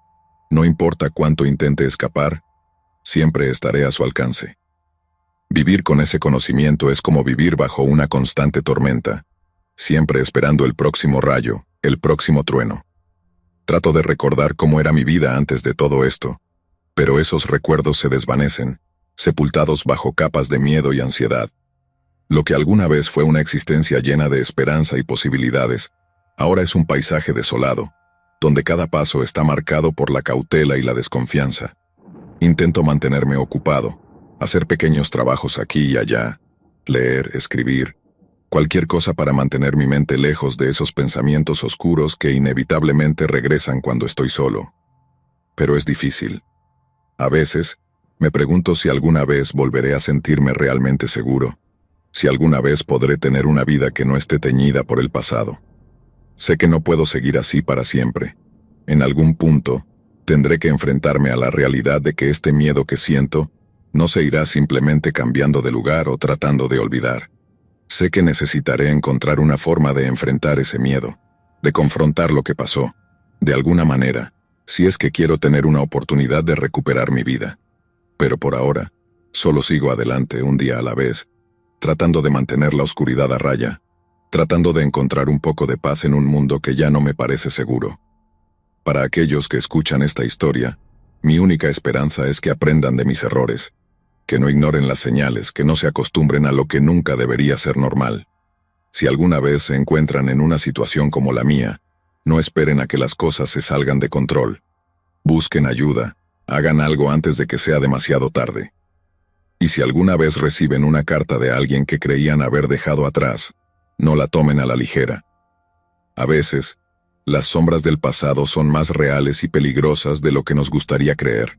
no importa cuánto intente escapar, siempre estaré a su alcance. Vivir con ese conocimiento es como vivir bajo una constante tormenta, siempre esperando el próximo rayo, el próximo trueno. Trato de recordar cómo era mi vida antes de todo esto, pero esos recuerdos se desvanecen, sepultados bajo capas de miedo y ansiedad. Lo que alguna vez fue una existencia llena de esperanza y posibilidades, ahora es un paisaje desolado, donde cada paso está marcado por la cautela y la desconfianza. Intento mantenerme ocupado, hacer pequeños trabajos aquí y allá, leer, escribir, cualquier cosa para mantener mi mente lejos de esos pensamientos oscuros que inevitablemente regresan cuando estoy solo. Pero es difícil. A veces, me pregunto si alguna vez volveré a sentirme realmente seguro, si alguna vez podré tener una vida que no esté teñida por el pasado. Sé que no puedo seguir así para siempre. En algún punto, tendré que enfrentarme a la realidad de que este miedo que siento no se irá simplemente cambiando de lugar o tratando de olvidar. Sé que necesitaré encontrar una forma de enfrentar ese miedo, de confrontar lo que pasó, de alguna manera, si es que quiero tener una oportunidad de recuperar mi vida. Pero por ahora, solo sigo adelante un día a la vez, tratando de mantener la oscuridad a raya, tratando de encontrar un poco de paz en un mundo que ya no me parece seguro. Para aquellos que escuchan esta historia, mi única esperanza es que aprendan de mis errores, que no ignoren las señales, que no se acostumbren a lo que nunca debería ser normal. Si alguna vez se encuentran en una situación como la mía, no esperen a que las cosas se salgan de control. Busquen ayuda, hagan algo antes de que sea demasiado tarde. Y si alguna vez reciben una carta de alguien que creían haber dejado atrás, no la tomen a la ligera. A veces, las sombras del pasado son más reales y peligrosas de lo que nos gustaría creer.